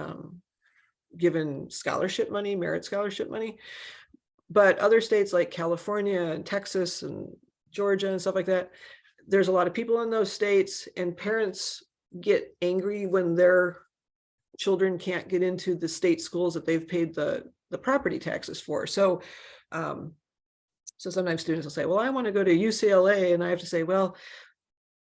Speaker 1: given scholarship money, merit scholarship money. But other states like California and Texas and Georgia and stuff like that, there's a lot of people in those states, and parents get angry when their children can't get into the state schools that they've paid the property taxes for. So sometimes students will say, well, I want to go to UCLA, and I have to say, well,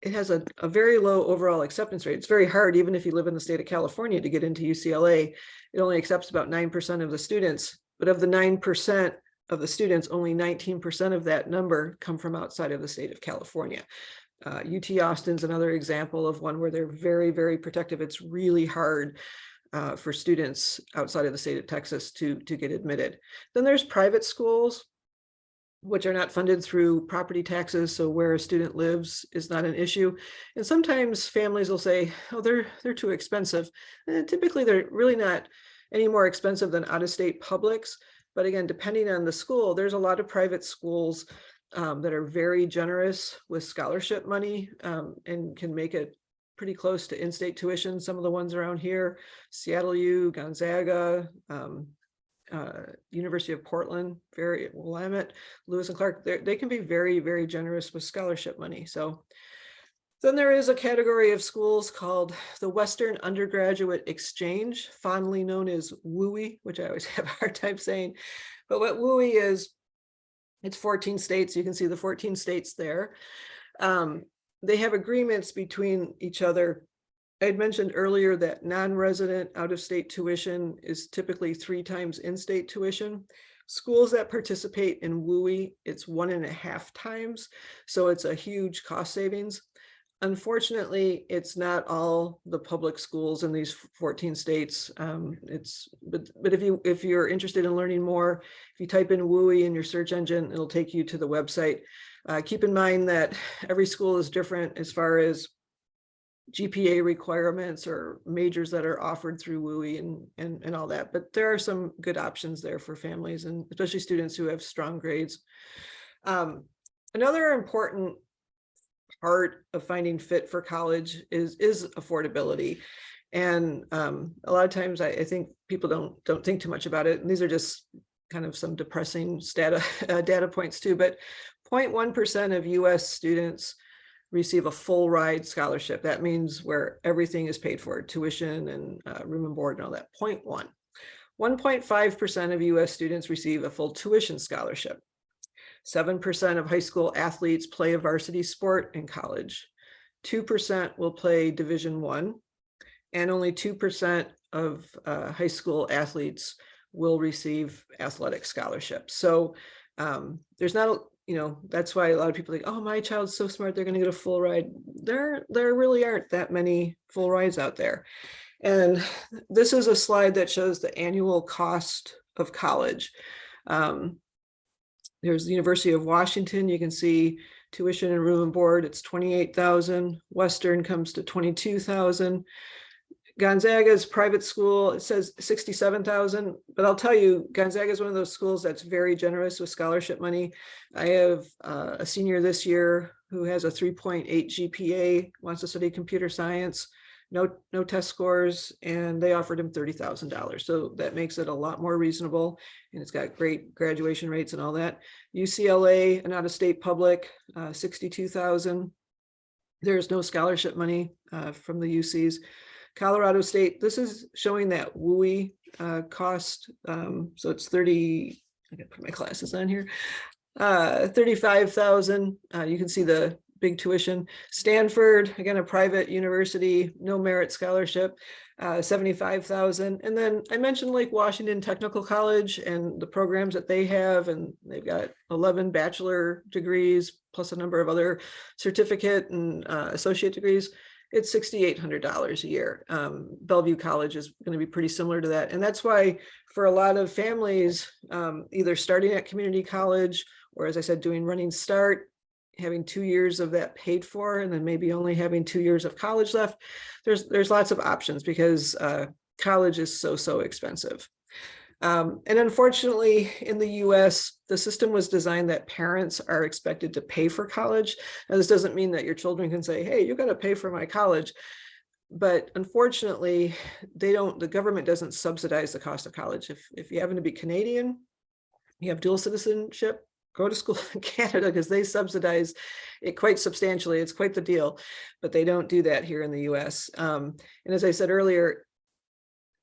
Speaker 1: it has a very low overall acceptance rate. It's very hard, even if you live in the state of California, to get into UCLA. It only accepts about 9% of the students, but of the 9% of the students, only 19% of that number come from outside of the state of California. UT Austin's another example of one where they're very, very protective. It's really hard for students outside of the state of Texas to get admitted. Then there's private schools, which are not funded through property taxes, so where a student lives is not an issue. And sometimes families will say, oh, they're too expensive. And typically they're really not any more expensive than out-of-state publics. But again, depending on the school, there's a lot of private schools that are very generous with scholarship money and can make it pretty close to in-state tuition. Some of the ones around here, Seattle U, Gonzaga, University of Portland, Willamette, Lewis and Clark, they can be very, very generous with scholarship money. So then there is a category of schools called the Western Undergraduate Exchange, fondly known as WUI, which I always have a hard time saying. But what WUI is, it's 14 states. You can see the 14 states there. They have agreements between each other. I had mentioned earlier that non-resident out-of-state tuition is typically 3 times in-state tuition. Schools that participate in WUI, it's 1.5 times. So it's a huge cost savings. Unfortunately, it's not all the public schools in these 14 states. But if you're interested in learning more, if you type in WUI in your search engine, it'll take you to the website. Keep in mind that every school is different as far as GPA requirements or majors that are offered through WUI and all that. But there are some good options there for families, and especially students who have strong grades. Another important part of finding fit for college is affordability. And a lot of times I think people don't think too much about it. And these are just kind of some depressing data points too, but 0.1% of US students receive a full ride scholarship. That means where everything is paid for, tuition and room and board and all that. 0.1. 1.5% of US students receive a full tuition scholarship. 7% of high school athletes play a varsity sport in college. 2% will play Division I, and only 2% of high school athletes will receive athletic scholarships. So there's not, that's why a lot of people think, oh, my child's so smart, they're going to get a full ride. There really aren't that many full rides out there. And this is a slide that shows the annual cost of college. There's the University of Washington. You can see Tuition and room and board, it's 28,000. Western comes to 22,000. Gonzaga's private school, it says 67,000, but I'll tell you, Gonzaga is one of those schools that's very generous with scholarship money. I have a senior this year who has a 3.8 GPA, wants to study computer science, no test scores, and they offered him $30,000. So that makes it a lot more reasonable, and it's got great graduation rates and all that. UCLA, an out-of-state public, 62,000. There's no scholarship money from the UCs. Colorado State, this is showing that WUI cost. So it's 30, I gotta put my classes on here. 35,000. You can see the big tuition. Stanford, again, a private university, no merit scholarship, 75,000. And then I mentioned Lake Washington Technical College and the programs that they have, and they've got 11 bachelor degrees plus a number of other certificate and associate degrees. It's $6,800 a year. Bellevue College is going to be pretty similar to that. And that's why for a lot of families, either starting at community college, or as I said, doing Running Start, having 2 years of that paid for, and then maybe only having 2 years of college left, there's lots of options because college is so expensive. And unfortunately, in the US, the system was designed that parents are expected to pay for college. Now, this doesn't mean that your children can say, hey, you got to pay for my college. But unfortunately, the government doesn't subsidize the cost of college. If you happen to be Canadian, you have dual citizenship, go to school in Canada because they subsidize it quite substantially. It's quite the deal, but they don't do that here in the US. And as I said earlier,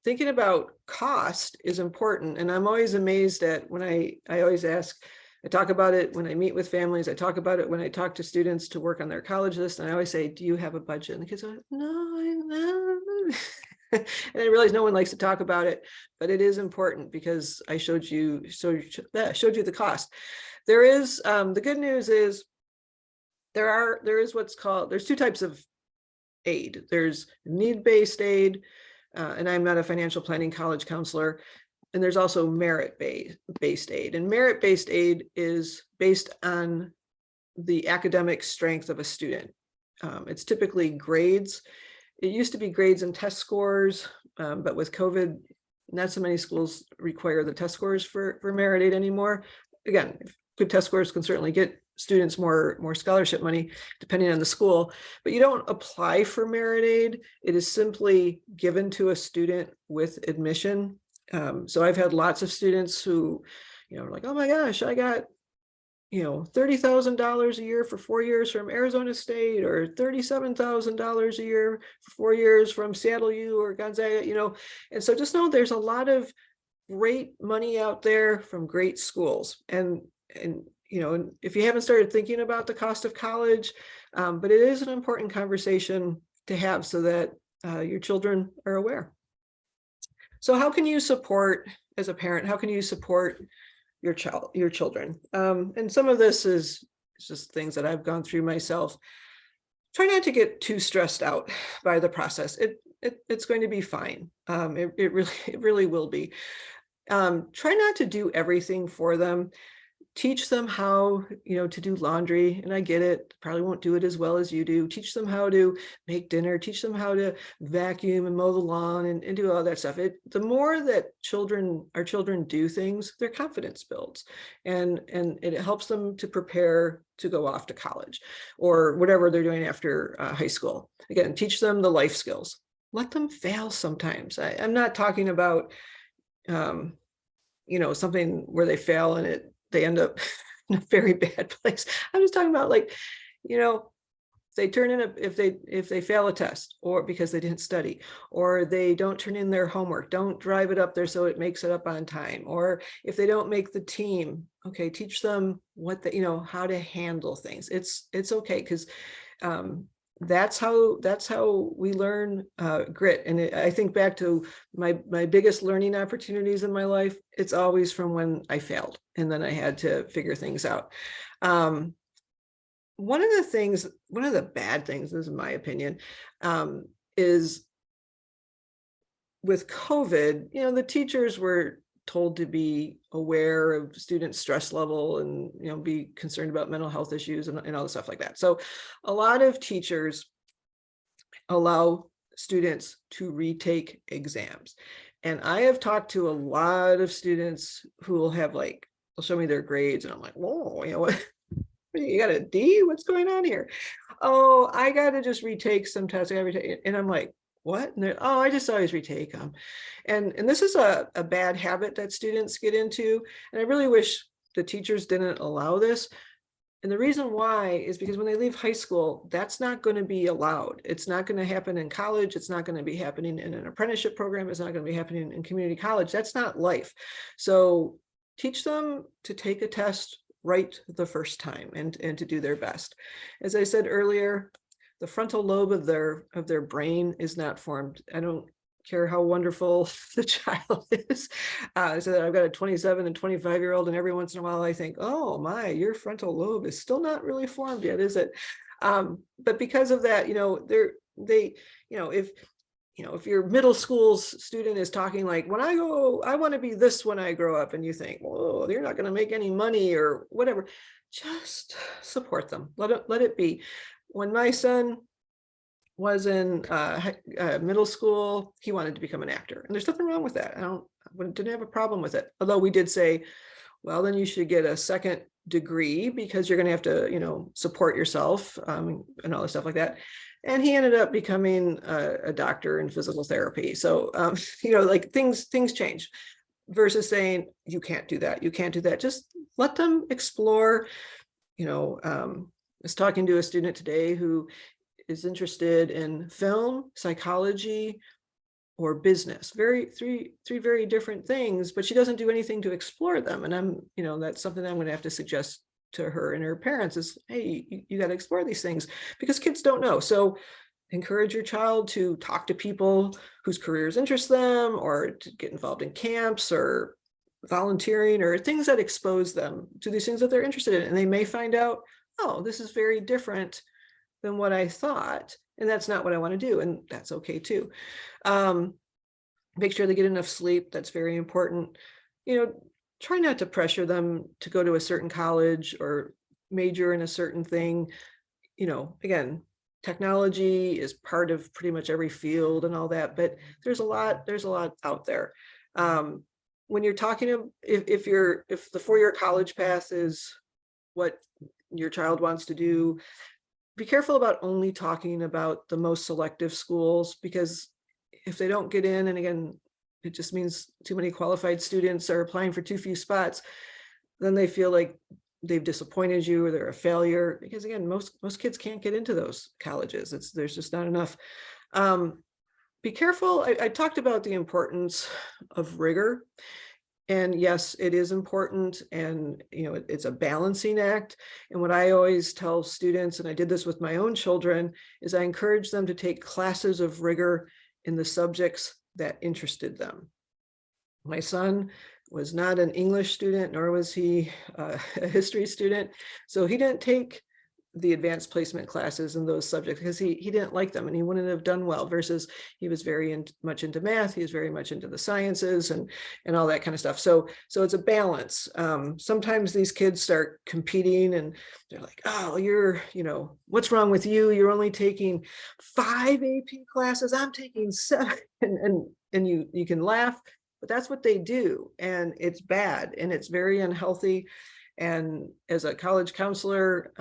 Speaker 1: thinking about cost is important. And I'm always amazed at when I always ask, I talk about it when I meet with families, I talk about it when I talk to students to work on their college list. And I always say, do you have a budget? And the kids are like, no. And I realize no one likes to talk about it, but it is important because I showed you the cost. There is, the good news is there is what's called, there's two types of aid. There's need-based aid, and I'm not a financial planning college counselor. And there's also merit-based aid. And merit-based aid is based on the academic strength of a student. It's typically grades. It used to be grades and test scores, but with COVID, not so many schools require the test scores for merit aid anymore. Again, good test scores can certainly get students more scholarship money depending on the school, but you don't apply for merit aid. It is simply given to a student with admission. So I've had lots of students who, are like, oh my gosh, I got, $30,000 a year for 4 years from Arizona State, or $37,000 a year for 4 years from Seattle U or Gonzaga, and so just know there's a lot of great money out there from great schools. And if you haven't started thinking about the cost of college, but it is an important conversation to have so that your children are aware. So how can you support, as a parent, how can you support your children? And some of this is just things that I've gone through myself. Try not to get too stressed out by the process. It's going to be fine. It really will be. Try not to do everything for them. Teach them how, to do laundry. And I get it, probably won't do it as well as you do. Teach them how to make dinner, teach them how to vacuum and mow the lawn and do all that stuff. The more that our children do things, their confidence builds, and it helps them to prepare to go off to college or whatever they're doing after high school. Again, teach them the life skills. Let them fail sometimes. I'm not talking about, something where they fail and they end up in a very bad place. I'm just talking about if they fail a test, or because they didn't study, or they don't turn in their homework, don't drive it up there so it makes it up on time, or if they don't make the team, okay, teach them how to handle things. It's okay, because that's how we learn grit. And I think back to my biggest learning opportunities in my life. It's always from when I failed and then I had to figure things out. One of the bad things, this is my opinion, is with COVID, the teachers were told to be aware of students' stress level and, be concerned about mental health issues and all the stuff like that. So a lot of teachers allow students to retake exams. And I have talked to a lot of students who will have like, they'll show me their grades and I'm like, whoa, what? You got a D? What's going on here? Oh, I got to just retake some tests. And I'm like, what? And oh, I just always retake them. And this is a bad habit that students get into. And I really wish the teachers didn't allow this. And the reason why is because when they leave high school, that's not going to be allowed. It's not going to happen in college. It's not going to be happening in an apprenticeship program. It's not going to be happening in community college. That's not life. So teach them to take a test right the first time and to do their best. As I said earlier, the frontal lobe of their brain is not formed. I don't care how wonderful the child is. So that I've got a 27 and 25-year-old, and every once in a while I think, oh my, your frontal lobe is still not really formed yet, is it? But because of that, if your middle school student is talking like, I want to be this when I grow up, and you think, whoa, you're not going to make any money or whatever, just support them. Let it be. When my son was in middle school, he wanted to become an actor, and there's nothing wrong with that. I didn't have a problem with it. Although we did say, well, then you should get a second degree because you're going to have to, support yourself and all this stuff like that. And he ended up becoming a doctor in physical therapy. So, like things change versus saying, you can't do that. You can't do that. Just let them explore. I was talking to a student today who is interested in film, psychology, or business. Three very different things, but she doesn't do anything to explore them. And that's something I'm going to have to suggest to her and her parents is, hey, you got to explore these things because kids don't know. So encourage your child to talk to people whose careers interest them, or to get involved in camps or volunteering or things that expose them to these things that they're interested in. And they may find out, oh, this is very different than what I thought. And that's not what I want to do. And that's okay too. Make sure they get enough sleep. That's very important. Try not to pressure them to go to a certain college or major in a certain thing. Again, technology is part of pretty much every field and all that, but there's a lot out there. When you're talking, if the four-year college path is what your child wants to do, be careful about only talking about the most selective schools, because if they don't get in, and again, it just means too many qualified students are applying for too few spots, then they feel like they've disappointed you or they're a failure, because again, most kids can't get into those colleges. There's just not enough. Be careful. I talked about the importance of rigor. And yes, it is important, and it's a balancing act. And what I always tell students, and I did this with my own children, is I encourage them to take classes of rigor in the subjects that interested them. My son was not an English student, nor was he a history student, so he didn't take the advanced placement classes in those subjects because he didn't like them and he wouldn't have done well, versus he was very much into math. He was very much into the sciences and all that kind of stuff. So it's a balance. Sometimes these kids start competing and they're like, oh, what's wrong with you? You're only taking 5 AP classes. I'm taking 7. And you can laugh, but that's what they do. And it's bad and it's very unhealthy. And as a college counselor,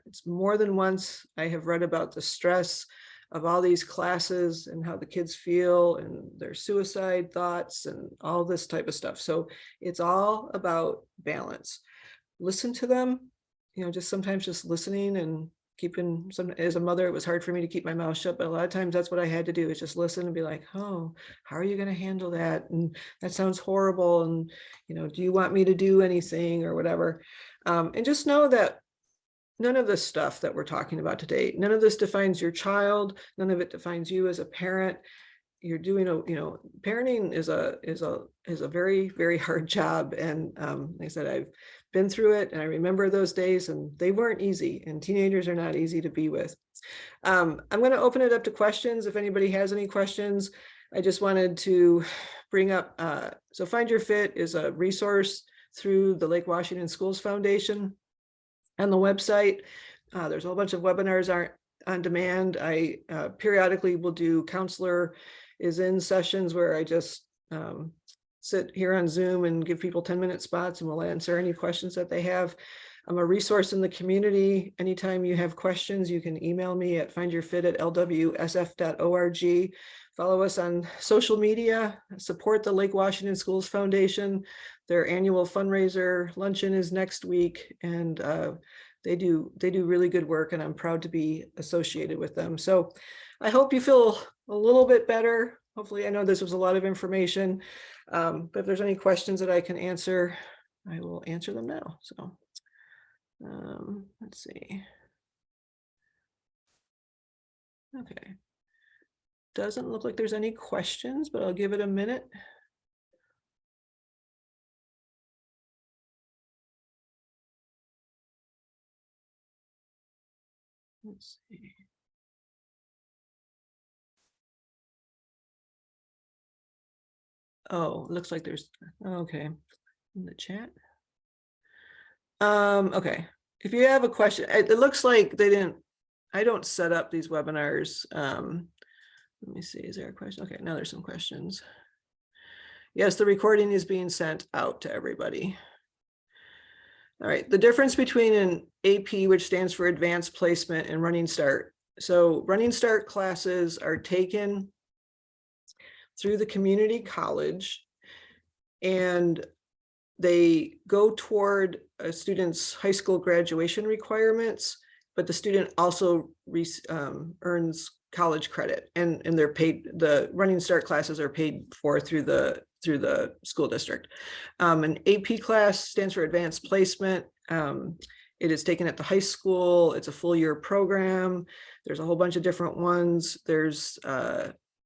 Speaker 1: it's more than once I have read about the stress of all these classes and how the kids feel and their suicide thoughts and all this type of stuff. So it's all about balance. Listen to them, just sometimes just listening and keeping as a mother, it was hard for me to keep my mouth shut, but a lot of times that's what I had to do, is just listen and be like, oh, how are you going to handle that? And that sounds horrible. And, do you want me to do anything or whatever? And just know that none of this stuff that we're talking about today, none of this defines your child. None of it defines you as a parent. You're doing parenting is a very, very hard job. And like I said, I've been through it and I remember those days, and they weren't easy, and teenagers are not easy to be with. I'm going to open it up to questions. If anybody has any questions, I just wanted to bring up, so Find Your Fit is a resource through the Lake Washington Schools Foundation on the website. There's a whole bunch of webinars are on demand. I periodically will do counselor is in sessions where I just sit here on Zoom and give people 10-minute spots, and we'll answer any questions that they have. I'm a resource in the community. Anytime you have questions, you can email me at findyourfit@lwsf.org. Follow us on social media, support the Lake Washington Schools Foundation. Their annual fundraiser luncheon is next week, and they do really good work, and I'm proud to be associated with them. So I hope you feel a little bit better. Hopefully, I know this was a lot of information, but if there's any questions that I can answer, I will answer them now. So let's see. Okay. Doesn't look like there's any questions, but I'll give it a minute. Let's see. Oh, looks like there's, okay, in the chat. Okay, if you have a question, it looks like I don't set up these webinars. Let me see, is there a question? Okay, now there's some questions. Yes, the recording is being sent out to everybody. All right, the difference between an AP, which stands for Advanced Placement, and Running Start. So Running Start classes are taken through the community college, and they go toward a student's high school graduation requirements, but the student also earns college credit, and they're paid, the Running Start classes are paid for through the school district. An AP class stands for Advanced Placement. It is taken at the high school. It's a full year program. There's a whole bunch of different ones. There's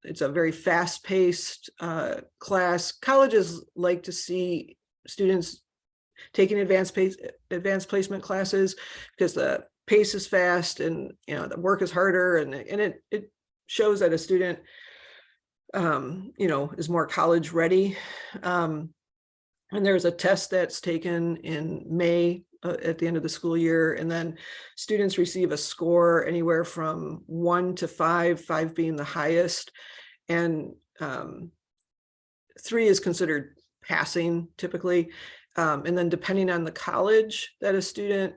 Speaker 1: it's a very fast-paced class. Colleges like to see students taking advanced placement classes because the pace is fast, and the work is harder, and it shows that a student is more college ready. And there's a test that's taken in May at the end of the school year, and then students receive a score anywhere from 1 to 5, 5 being the highest, and 3 is considered passing typically. And then depending on the college that a student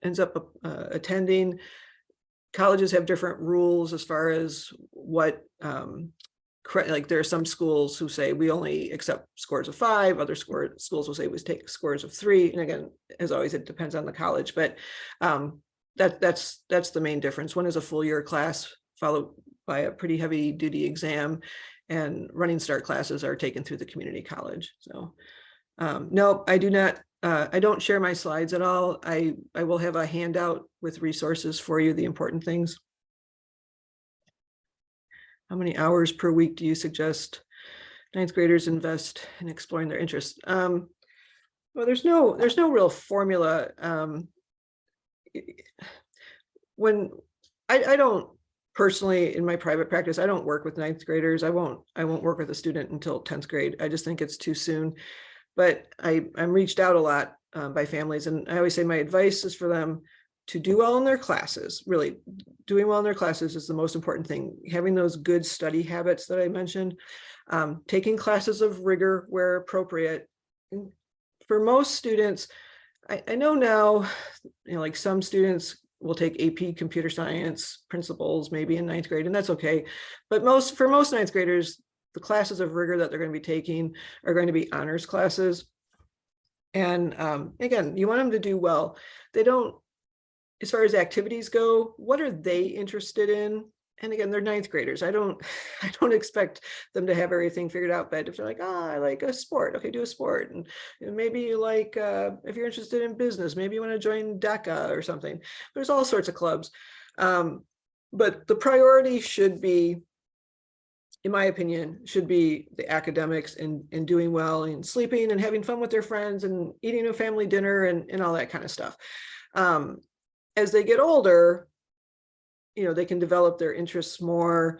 Speaker 1: ends up attending, colleges have different rules as far as what, like there are some schools who say we only accept scores of 5, other schools will say we take scores of 3. And again, as always, it depends on the college, but that's the main difference. One is a full year class followed by a pretty heavy duty exam, and Running Start classes are taken through the community college. So no, I do not. I don't share my slides at all. I will have a handout with resources for you, the important things. How many hours per week do you suggest 9th graders invest in exploring their interests? Well, there's no real formula. When I don't personally, in my private practice, I don't work with 9th graders. I won't work with a student until 10th grade. I just think it's too soon. But I'm reached out a lot by families, and I always say my advice is for them to do well in their classes. Really, doing well in their classes is the most important thing. Having those good study habits that I mentioned, taking classes of rigor where appropriate. And for most students, I know now, like some students will take AP computer science principles maybe in 9th grade, and that's okay. But for most 9th graders, the classes of rigor that they're going to be taking are going to be honors classes. And again, you want them to do well. They don't, as far as activities go, what are they interested in? And again, they're 9th graders. I don't expect them to have everything figured out, but if they're like, I like a sport, okay, do a sport. And maybe you like, if you're interested in business, maybe you want to join DECA or something. There's all sorts of clubs. But the priority should be, in my opinion, should be the academics and doing well and sleeping and having fun with their friends and eating a family dinner and all that kind of stuff. As they get older, they can develop their interests more.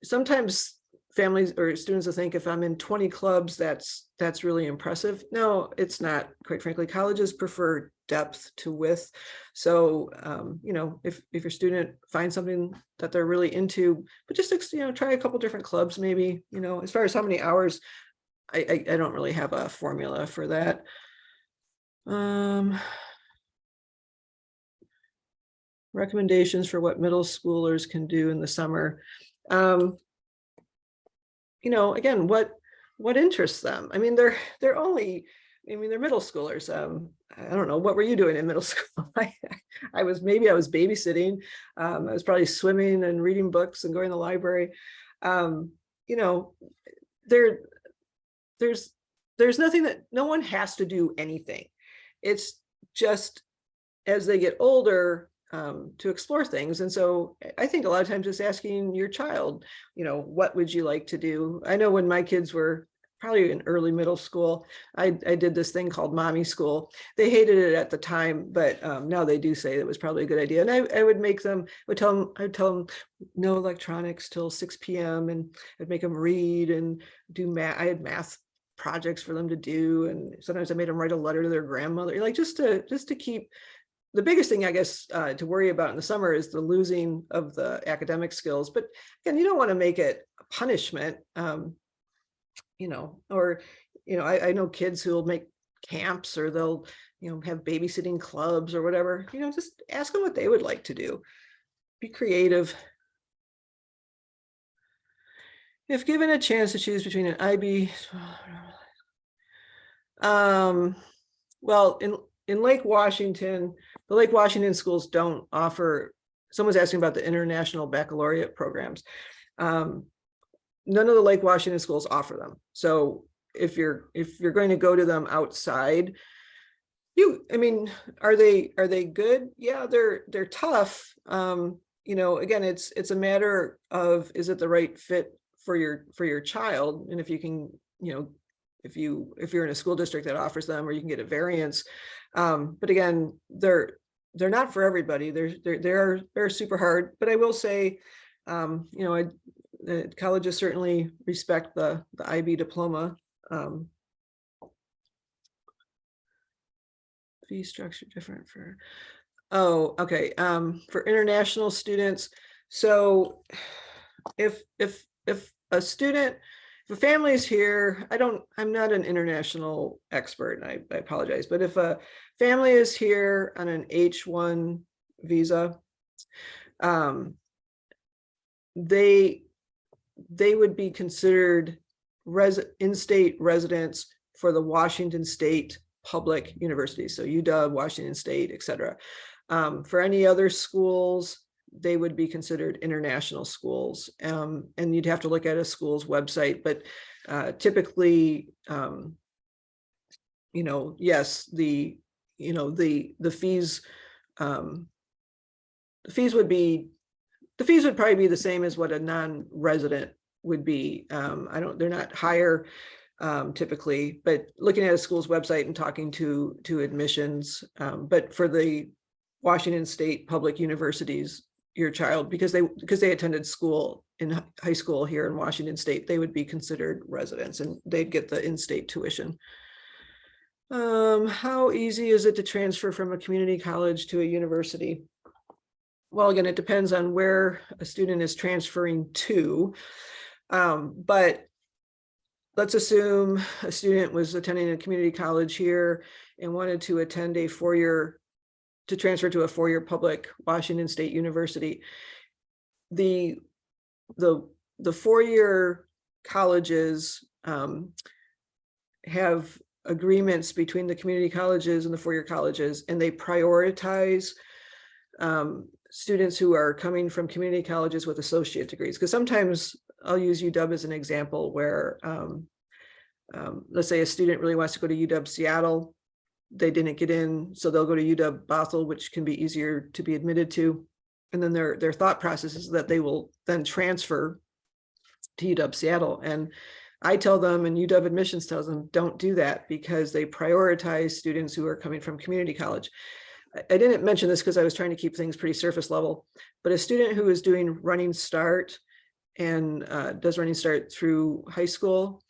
Speaker 1: Sometimes families or students will think if I'm in 20 clubs, that's really impressive. No, it's not, quite frankly. Colleges prefer depth to width. So, you know, if your student finds something that they're really into, but just, you know, try a couple different clubs, maybe, you know, as far as how many hours, I don't really have a formula for that. Recommendations for what middle schoolers can do in the summer. You know, again, what interests them? I mean, they're only, I mean, they're middle schoolers. I don't know, what were you doing in middle school? I was babysitting. I was probably swimming and reading books and going to the library. You know, there's nothing that, no one has to do anything. It's just as they get older, to explore things. And so I think a lot of times just asking your child, you know, what would you like to do? I know when my kids were probably in early middle school, I did this thing called mommy school. They hated it at the time, but now they do say it was probably a good idea. And I would make them, I'd tell them no electronics till 6 p.m. and I'd make them read and do math. I had math projects for them to do. And sometimes I made them write a letter to their grandmother, like just to keep. The biggest thing, I guess, to worry about in the summer is the losing of the academic skills. But again, you don't want to make it a punishment, you know, or, you know, I know kids who will make camps or they'll, you know, have babysitting clubs or whatever, you know, just ask them what they would like to do. Be creative. If given a chance to choose between an IB, well, in Lake Washington, the Lake Washington schools don't offer, someone's asking about the international baccalaureate programs. None of the Lake Washington schools offer them. So if you're going to go to them outside, I mean, are they good? Yeah, they're tough. You know, again, it's a matter of, is it the right fit for your child? And if you can, you know, if you're in a school district that offers them, or you can get a variance. But again, they're not for everybody. They're super hard. But I will say, you know, colleges certainly respect the IB diploma. Fee structure different for, oh, okay. For international students. So if a student, if a family is here, I'm not an international expert, and I apologize, but if a family is here on an H-1 visa, they would be considered in-state residents for the Washington State public universities. So UW, Washington State, et cetera. For any other schools, they would be considered international schools. And you'd have to look at a school's website, but typically, you know, yes, the fees, the fees would probably be the same as what a non-resident would be. They're not higher typically, but looking at a school's website and talking to admissions, but for the Washington State public universities, your child, because they attended school in high school here in Washington State, they would be considered residents and they'd get the in-state tuition. How easy is it to transfer from a community college to a university? Well, again, it depends on where a student is transferring to, but let's assume a student was attending a community college here and wanted to attend a to transfer to a four-year public Washington State University. The four-year colleges have agreements between the community colleges and the four-year colleges, and they prioritize students who are coming from community colleges with associate degrees. Because sometimes, I'll use UW as an example, where let's say a student really wants to go to UW Seattle, they didn't get in, so they'll go to UW Bothell, which can be easier to be admitted to. And then their thought process is that they will then transfer to UW Seattle. And I tell them, and UW admissions tells them, don't do that, because they prioritize students who are coming from community college. I didn't mention this because I was trying to keep things pretty surface level, but a student who is doing Running Start and does Running Start through high school,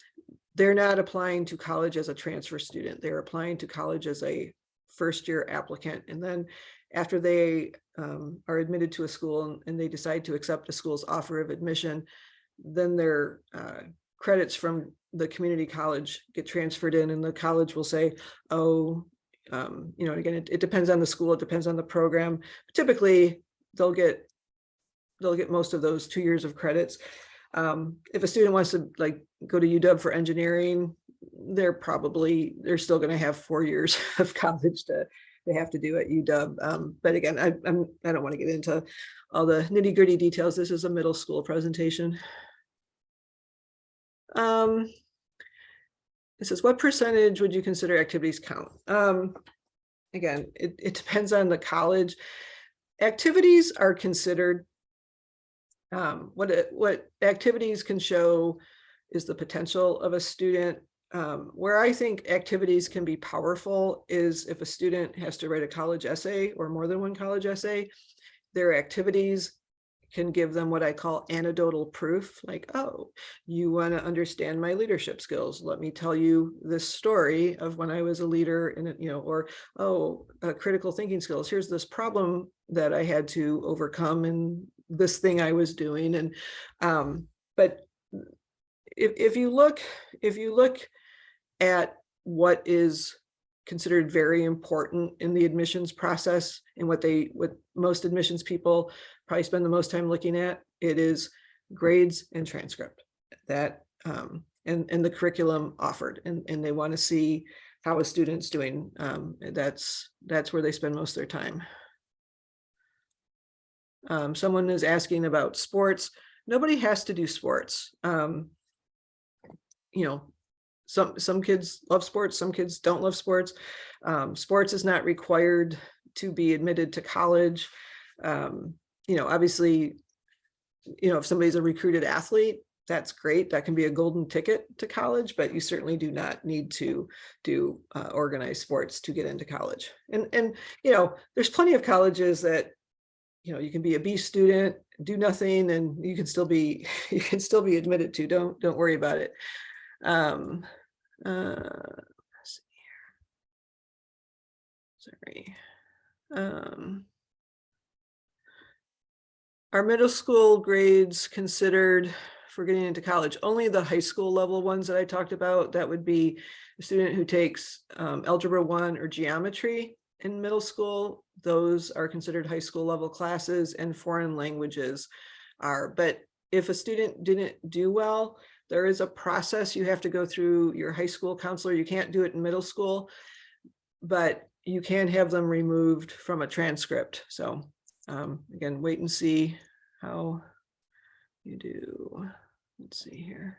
Speaker 1: they're not applying to college as a transfer student. They're applying to college as a first-year applicant. And then after they are admitted to a school and they decide to accept a school's offer of admission, then their credits from the community college get transferred in, and the college will say, oh, again, it depends on the school, it depends on the program. Typically, they'll get most of those 2 years of credits. If a student wants to go to UW for engineering, they're still going to have 4 years of college they have to do at UW. But again, I don't want to get into all the nitty gritty details. This is a middle school presentation. It says, what percentage would you consider activities count? Again, it depends on the college. Activities are considered, what activities can show is the potential of a student. Where I think activities can be powerful is if a student has to write a college essay or more than one college essay, their activities can give them what I call anecdotal proof, like, oh, you want to understand my leadership skills. Let me tell you this story of when I was a leader in it, or, oh, critical thinking skills. Here's this problem that I had to overcome and this thing I was doing. And, but if you look at what is considered very important in the admissions process and what most admissions people probably spend the most time looking at, it is grades and transcript that and the curriculum offered, and they want to see how a student's doing. That's where they spend most of their time. Someone is asking about sports. Nobody has to do sports. Some kids love sports, some kids don't love sports. Sports is not required to be admitted to college. Obviously, if somebody's a recruited athlete, that's great. That can be a golden ticket to college, but you certainly do not need to do organized sports to get into college. And there's plenty of colleges that, you can be a B student, do nothing, and you can still be admitted to. Don't worry about it. Let's see here. Sorry. Are middle school grades considered for getting into college? Only the high school level ones that I talked about. That would be a student who takes Algebra 1 or geometry in middle school. Those are considered high school level classes, and foreign languages are. But if a student didn't do well, there is a process you have to go through your high school counselor. You can't do it in middle school, but you can have them removed from a transcript. So again, wait and see how you do. Let's see here.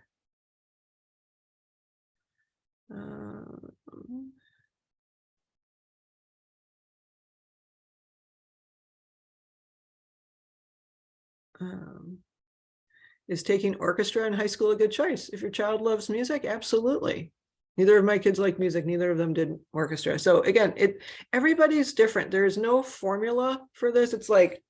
Speaker 1: Is taking orchestra in high school a good choice? If your child loves music, absolutely. Neither of my kids like music, neither of them did orchestra. So again, everybody's different. There is no formula for this. It's like,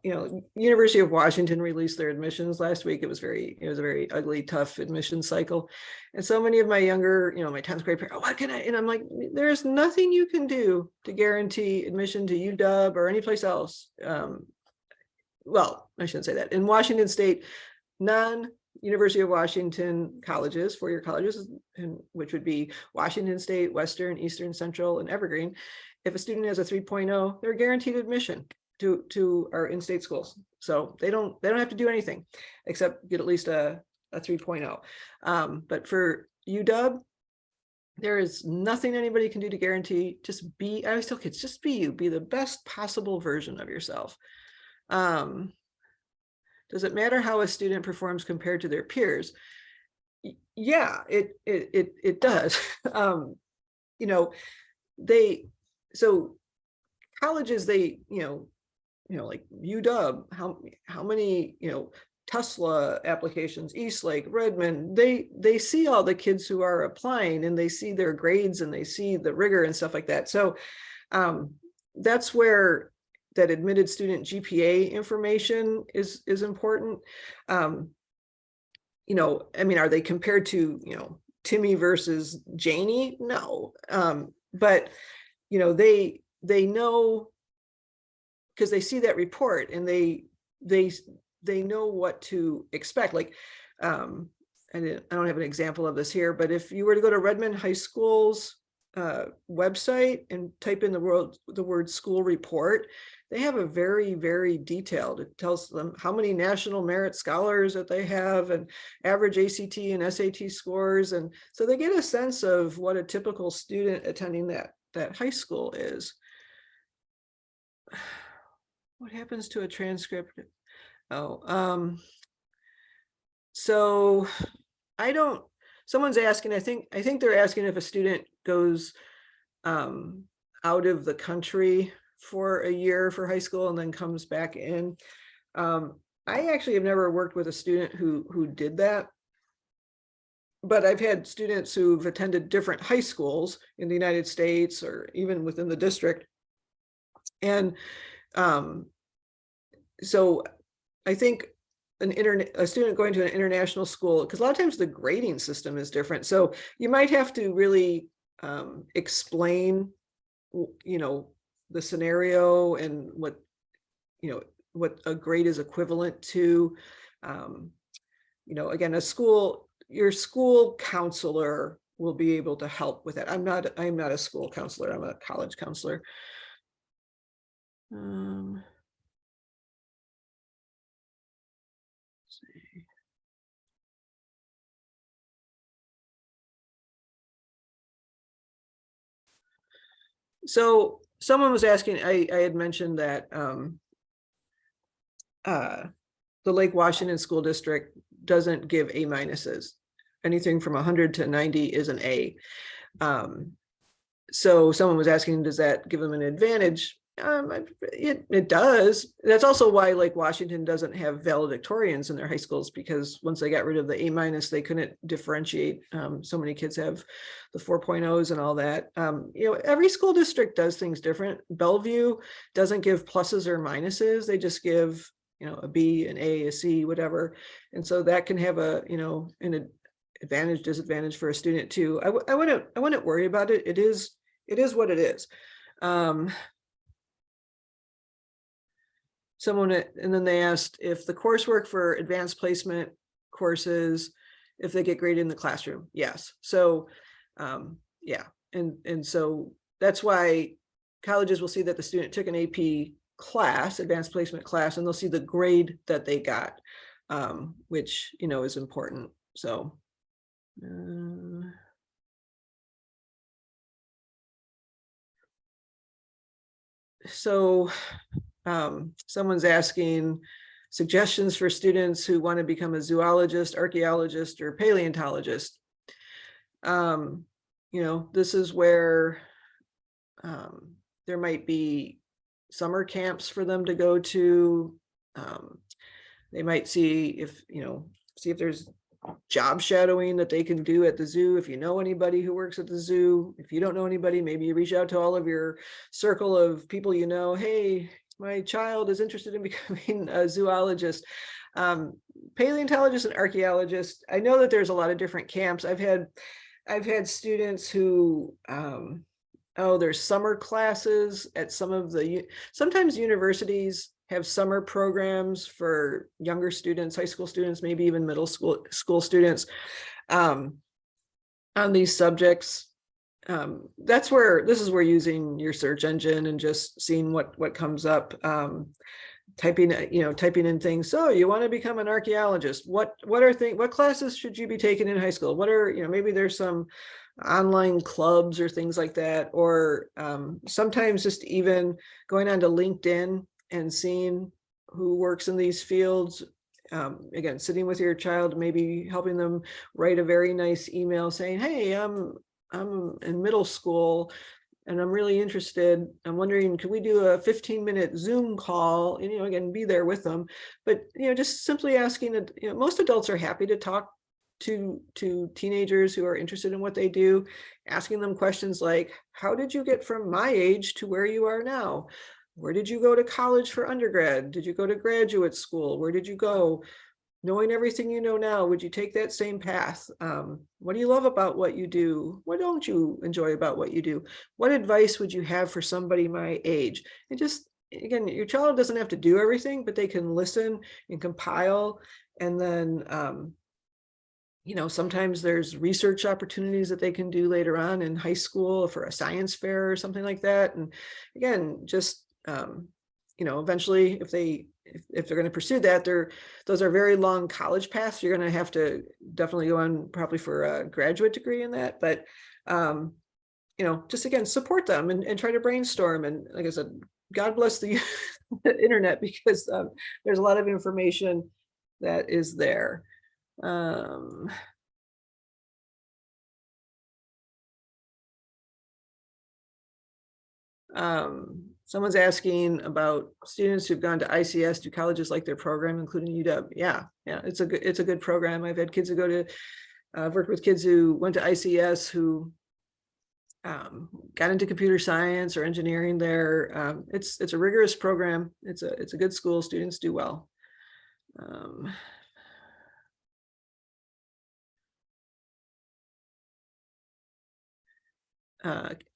Speaker 1: University of Washington released their admissions last week. It was a very ugly, tough admission cycle. And so many of my younger, my 10th grade parents, what can I, and I'm like, there's nothing you can do to guarantee admission to UW or any place else. Well, I shouldn't say that. In Washington State, non-University of Washington colleges, four-year colleges, which would be Washington State, Western, Eastern, Central, and Evergreen, if a student has a 3.0, they're guaranteed admission to our in-state schools. So they don't have to do anything except get at least a 3.0. But for UW, there is nothing anybody can do to guarantee. Just be, I always tell kids, just be you, be the best possible version of yourself. Does it matter how a student performs compared to their peers? Yeah, it does. So colleges, like UW, how many, Tesla applications, Eastlake, Redmond, they see all the kids who are applying, and they see their grades, and they see the rigor and stuff like that. So that's where that admitted student GPA information is important. You know, I mean, are they compared to, you know, Timmy versus Janie? No. But, you know, they know, because they see that report and they know what to expect. Like, I don't have an example of this here, but if you were to go to Redmond High School's website and type in the word school report, they have a very, very detailed, it tells them how many national merit scholars that they have and average ACT and SAT scores. And so they get a sense of what a typical student attending that high school is. What happens to a transcript? Oh, so I don't, someone's asking, I think they're asking if a student goes out of the country for a year for high school and then comes back in. I actually have never worked with a student who did that, but I've had students who've attended different high schools in the United States or even within the district. And so I think a student going to an international school, because a lot of times the grading system is different. So you might have to really explain, you know, the scenario and what, you know, what a grade is equivalent to. You know, again, your school counselor will be able to help with that. I'm not a school counselor, I'm a college counselor. So someone was asking, I had mentioned that the Lake Washington School District doesn't give A minuses. Anything from 100 to 90 is an A. So someone was asking, does that give them an advantage? It does. That's also why Lake Washington doesn't have valedictorians in their high schools, because once they got rid of the A minus, they couldn't differentiate. So many kids have the 4.0s and all that. You know, every school district does things different. Bellevue doesn't give pluses or minuses. They just give, you know, a B, an A, a C, whatever. And so that can have a, you know, an advantage, disadvantage for a student too. I wouldn't worry about it. It is what it is. Someone, and then they asked if the coursework for advanced placement courses, if they get graded in the classroom. Yes. So yeah, and so that's why colleges will see that the student took an AP class, advanced placement class, and they'll see the grade that they got, which, you know, is important. So someone's asking suggestions for students who want to become a zoologist, archaeologist, or paleontologist. You know, this is where there might be summer camps for them to go to. They might see if there's job shadowing that they can do at the zoo. If you know anybody who works at the zoo, if you don't know anybody, maybe you reach out to all of your circle of people, you know, hey, my child is interested in becoming a zoologist. Paleontologist and archaeologist, I know that there's a lot of different camps. I've had students who there's summer classes at sometimes universities have summer programs for younger students, high school students, maybe even middle school students on these subjects. This is where using your search engine and just seeing what comes up, typing in things. So you want to become an archaeologist. What classes should you be taking in high school? What are, maybe there's some online clubs or things like that, or sometimes just even going onto LinkedIn and seeing who works in these fields. Again, sitting with your child, maybe helping them write a very nice email saying, hey, I'm in middle school and I'm really interested. I'm wondering, could we do a 15-minute Zoom call? And, again, be there with them. But, just simply asking, most adults are happy to talk to teenagers who are interested in what they do, asking them questions like, how did you get from my age to where you are now? Where did you go to college for undergrad? Did you go to graduate school? Where did you go? Knowing everything you know now, would you take that same path? What do you love about what you do? What don't you enjoy about what you do? What advice would you have for somebody my age? And just, again, your child doesn't have to do everything, but they can listen and compile. And then, sometimes there's research opportunities that they can do later on in high school for a science fair or something like that. And again, just, eventually if they're going to pursue that, those are very long college paths. You're going to have to definitely go on probably for a graduate degree in that, but just again, support them and try to brainstorm. And like I said, God bless the internet, because there's a lot of information that is there. Someone's asking about students who've gone to ICS. Do colleges like their program, including UW? Yeah, it's a good program. I've had kids who go to, I've worked with kids who went to ICS who got into computer science or engineering there. It's a rigorous program. It's a good school. Students do well.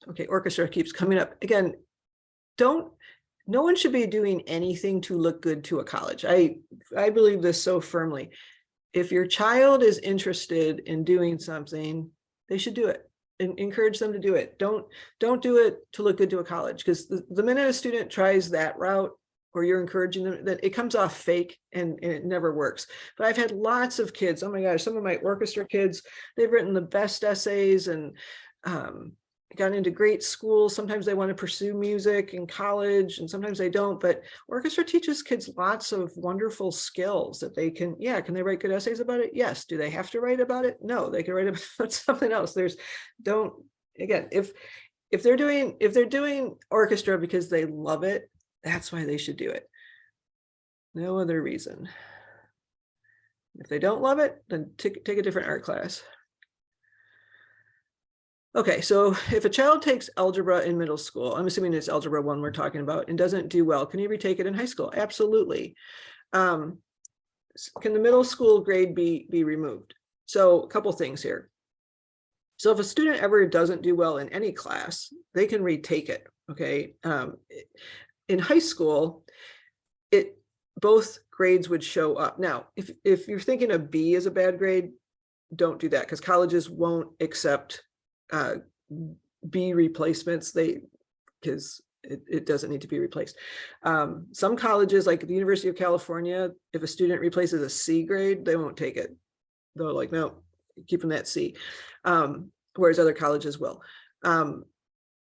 Speaker 1: Okay, orchestra keeps coming up again. No one should be doing anything to look good to a college. I believe this so firmly. If your child is interested in doing something, they should do it and encourage them to do it. Don't do it to look good to a college, because the minute a student tries that route, or you're encouraging them, that it comes off fake and it never works. But I've had lots of kids, oh my gosh, some of my orchestra kids, they've written the best essays and got into great schools. Sometimes they want to pursue music in college and sometimes they don't, but orchestra teaches kids lots of wonderful skills that they can they write good essays about it? Yes. Do they have to write about it? No, they can write about something else. If they're doing orchestra because they love it, that's why they should do it. No other reason. If they don't love it, then take a different art class. Okay, so if a child takes algebra in middle school, I'm assuming it's algebra 1 we're talking about, and doesn't do well, can he retake it in high school? Absolutely. Can the middle school grade be removed? So a couple things here. So if a student ever doesn't do well in any class, they can retake it, okay? In high school, both grades would show up. Now, if you're thinking a B is a bad grade, don't do that, because colleges won't accept B replacements, because it doesn't need to be replaced. Some colleges, like the University of California, if a student replaces a C grade, they won't take it. They're like, no, keep them at C. Whereas other colleges will.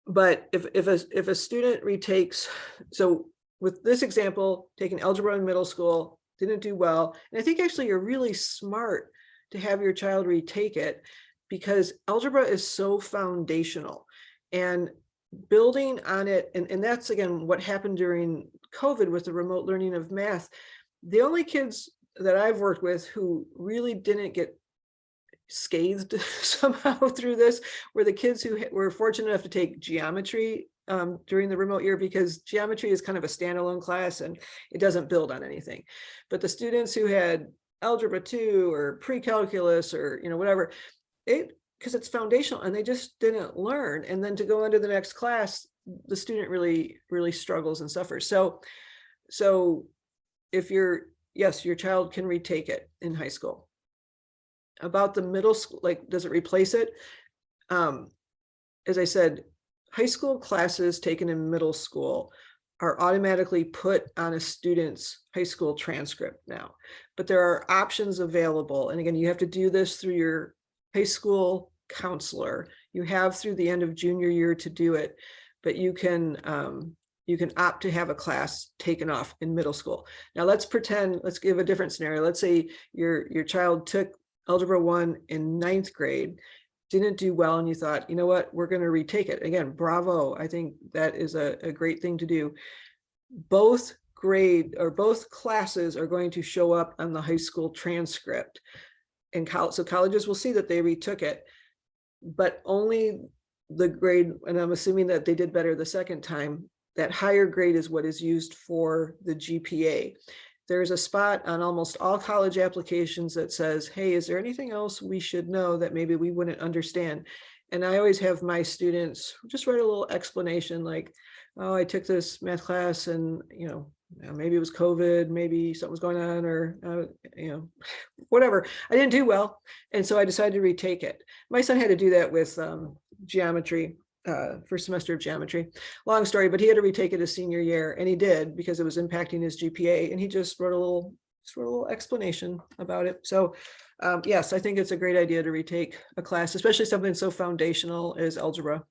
Speaker 1: But if a student retakes, so with this example, taking algebra in middle school, didn't do well, and I think actually you're really smart to have your child retake it, because algebra is so foundational, and building on it, and that's again what happened during COVID with the remote learning of math. The only kids that I've worked with who really didn't get scathed somehow through this were the kids who were fortunate enough to take geometry during the remote year, because geometry is kind of a standalone class and it doesn't build on anything. But the students who had algebra 2 or pre-calculus or whatever, because it's foundational and they just didn't learn, and then to go into the next class, the student really struggles and suffers. So if your child can retake it in high school. About the middle school, like, does it replace it? As I said, high school classes taken in middle school are automatically put on a student's high school transcript now, but there are options available. And again, you have to do this through your high school counselor. You have through the end of junior year to do it, but you can opt to have a class taken off in middle school. Now let's give a different scenario. Let's say your child took algebra 1 in 9th grade, didn't do well, and you thought, you know what, we're going to retake it. Again, bravo. I think that is a great thing to do. Both classes are going to show up on the high school transcript. And so colleges will see that they retook it, but only the grade, and I'm assuming that they did better the second time, that higher grade is what is used for the GPA. There's a spot on almost all college applications that says, hey, is there anything else we should know that maybe we wouldn't understand? And I always have my students just write a little explanation like, oh, I took this math class and, maybe it was COVID, maybe something was going on, or, whatever. I didn't do well. And so I decided to retake it. My son had to do that with geometry, first semester of geometry. Long story, but he had to retake it his senior year, and he did because it was impacting his GPA. And he just wrote a little explanation about it. So yes, I think it's a great idea to retake a class, especially something so foundational as algebra.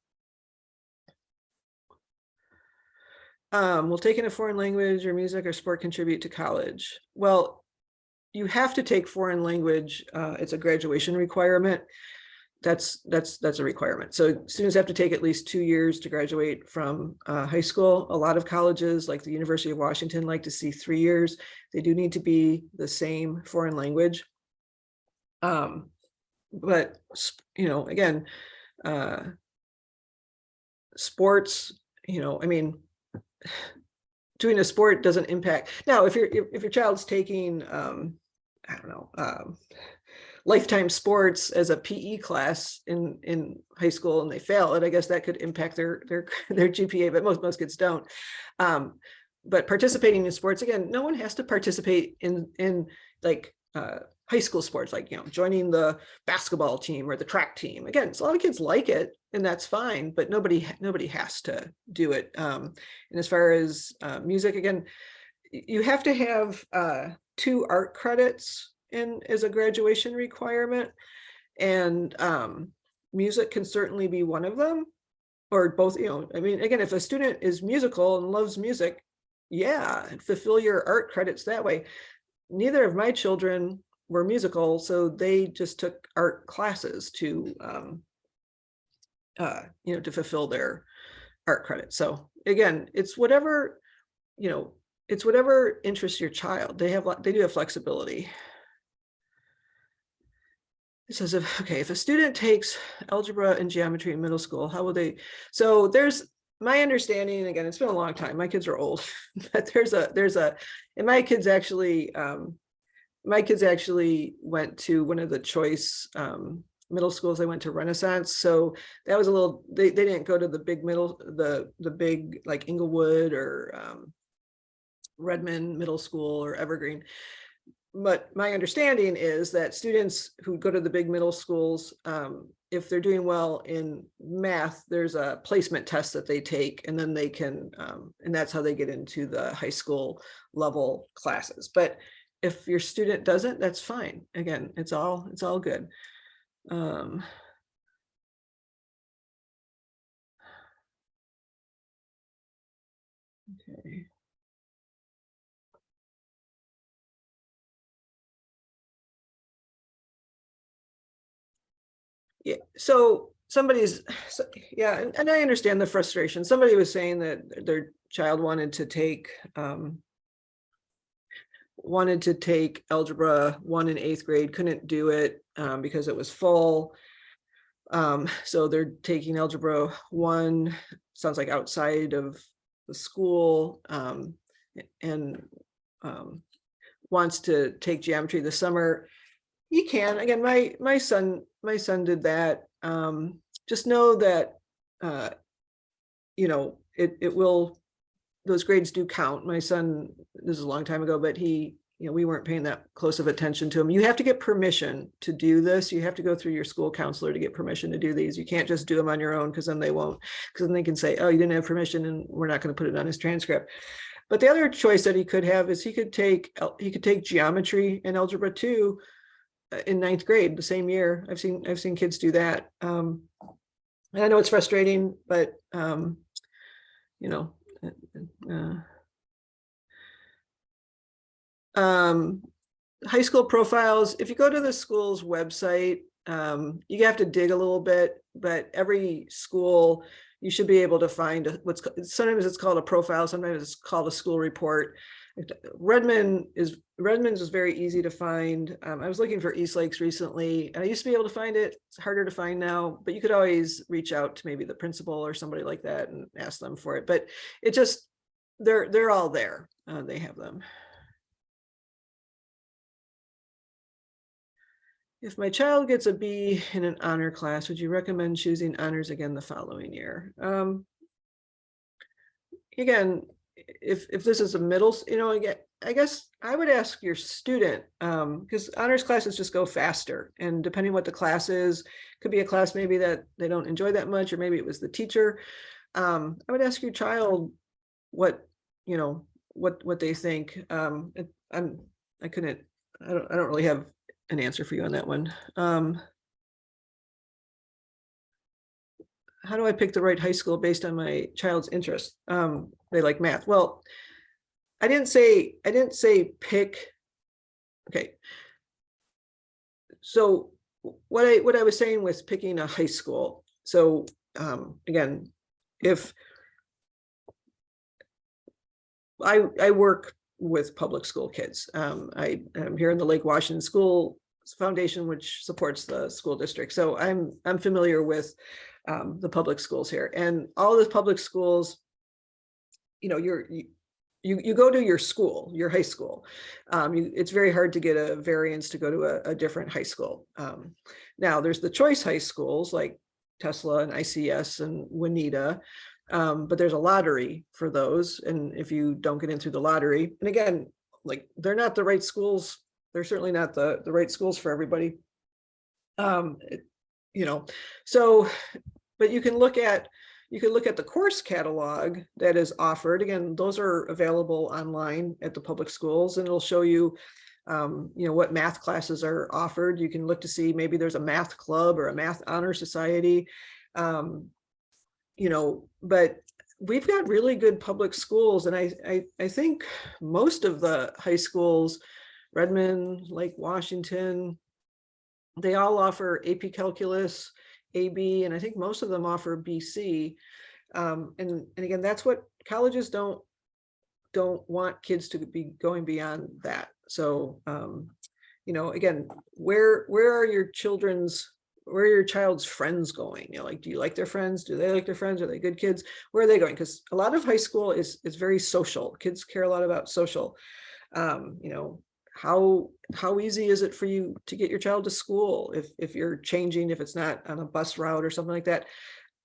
Speaker 1: Will taking a foreign language or music or sport contribute to college? Well, you have to take foreign language. It's a graduation requirement. That's a requirement. So students have to take at least 2 years to graduate from high school. A lot of colleges, like the University of Washington, like to see 3 years. They do need to be the same foreign language. But again, sports, doing a sport doesn't impact. Now, if your child's taking, I don't know, lifetime sports as a PE class in high school and they fail it, I guess that could impact their GPA, but most kids don't. But participating in sports, again, no one has to participate in like high school sports, like joining the basketball team or the track team. Again, a lot of kids like it, and that's fine, but nobody has to do it. And as far as music, again, you have to have 2 art credits as a graduation requirement, and music can certainly be one of them, or both. Again, if a student is musical and loves music, yeah, fulfill your art credits that way. Neither of my children were musical, so they just took art classes to fulfill their art credits. So again, it's whatever interests your child. They do have flexibility. It says, if a student takes algebra and geometry in middle school, how will they? So there's my understanding, again, it's been a long time. My kids are old, but and my kids actually went to one of the choice middle schools. They went to Renaissance. So that was they didn't go to the big the big like Inglewood or Redmond Middle School or Evergreen. But my understanding is that students who go to the big middle schools, if they're doing well in math, there's a placement test that they take, and then they can, and that's how they get into the high school level classes. But if your student doesn't, that's fine. Again, it's all good. Okay. Yeah, so yeah, and I understand the frustration. Somebody was saying that their child wanted to take algebra 1 in 8th grade, couldn't do it because it was full. So they're taking algebra 1, sounds like outside of the school, and wants to take geometry this summer. You can. Again, my son did that. Just know that it will, those grades do count. My son, this is a long time ago, but we weren't paying that close of attention to him. You have to get permission to do this. You have to go through your school counselor to get permission to do these. You can't just do them on your own, because then they won't, because then they can say, oh, you didn't have permission, and we're not going to put it on his transcript. But the other choice that he could have is he could take geometry and algebra 2 in 9th grade the same year. I've seen kids do that. And I know it's frustrating, but high school profiles, if you go to the school's website, you have to dig a little bit, but every school, you should be able to find sometimes it's called a profile, sometimes it's called a school report. Redmond's is very easy to find. I was looking for East Lakes recently, and I used to be able to find it. It's harder to find now, but you could always reach out to maybe the principal or somebody like that and ask them for it. But it just, they're all there. They have them. If my child gets a B in an honor class, would you recommend choosing honors again the following year? Again, if this is a middle, again, I guess I would ask your student, because honors classes just go faster, and depending what the class is, could be a class maybe that they don't enjoy that much, or maybe it was the teacher. I would ask your child what they think. I don't really have an answer for you on that one. How do I pick the right high school based on my child's interest? They like math. Well, I didn't say pick. Okay. So what I was saying was picking a high school. So again, if I work with public school kids, I am here in the Lake Washington School Foundation, which supports the school district. So I'm familiar with the public schools here, and all the public schools, you go to your school, your high school. It's very hard to get a variance to go to a different high school. Now there's the choice high schools like Tesla and ICS and Juanita, but there's a lottery for those. And if you don't get in through the lottery, and again, like, they're not the right schools. They're certainly not the right schools for everybody. So, but you can look at the course catalog that is offered. Again, those are available online at the public schools, and it'll show you, what math classes are offered. You can look to see maybe there's a math club or a math honor society, but we've got really good public schools. And I think most of the high schools, Redmond, Lake Washington, they all offer AP Calculus, AB, and I think most of them offer BC. And again, that's what colleges don't want kids to be going beyond that. So, again, where are your child's friends going? Do you like their friends? Do they like their friends? Are they good kids? Where are they going? Because a lot of high school is very social. Kids care a lot about social. How easy is it for you to get your child to school if you're changing, if it's not on a bus route or something like that?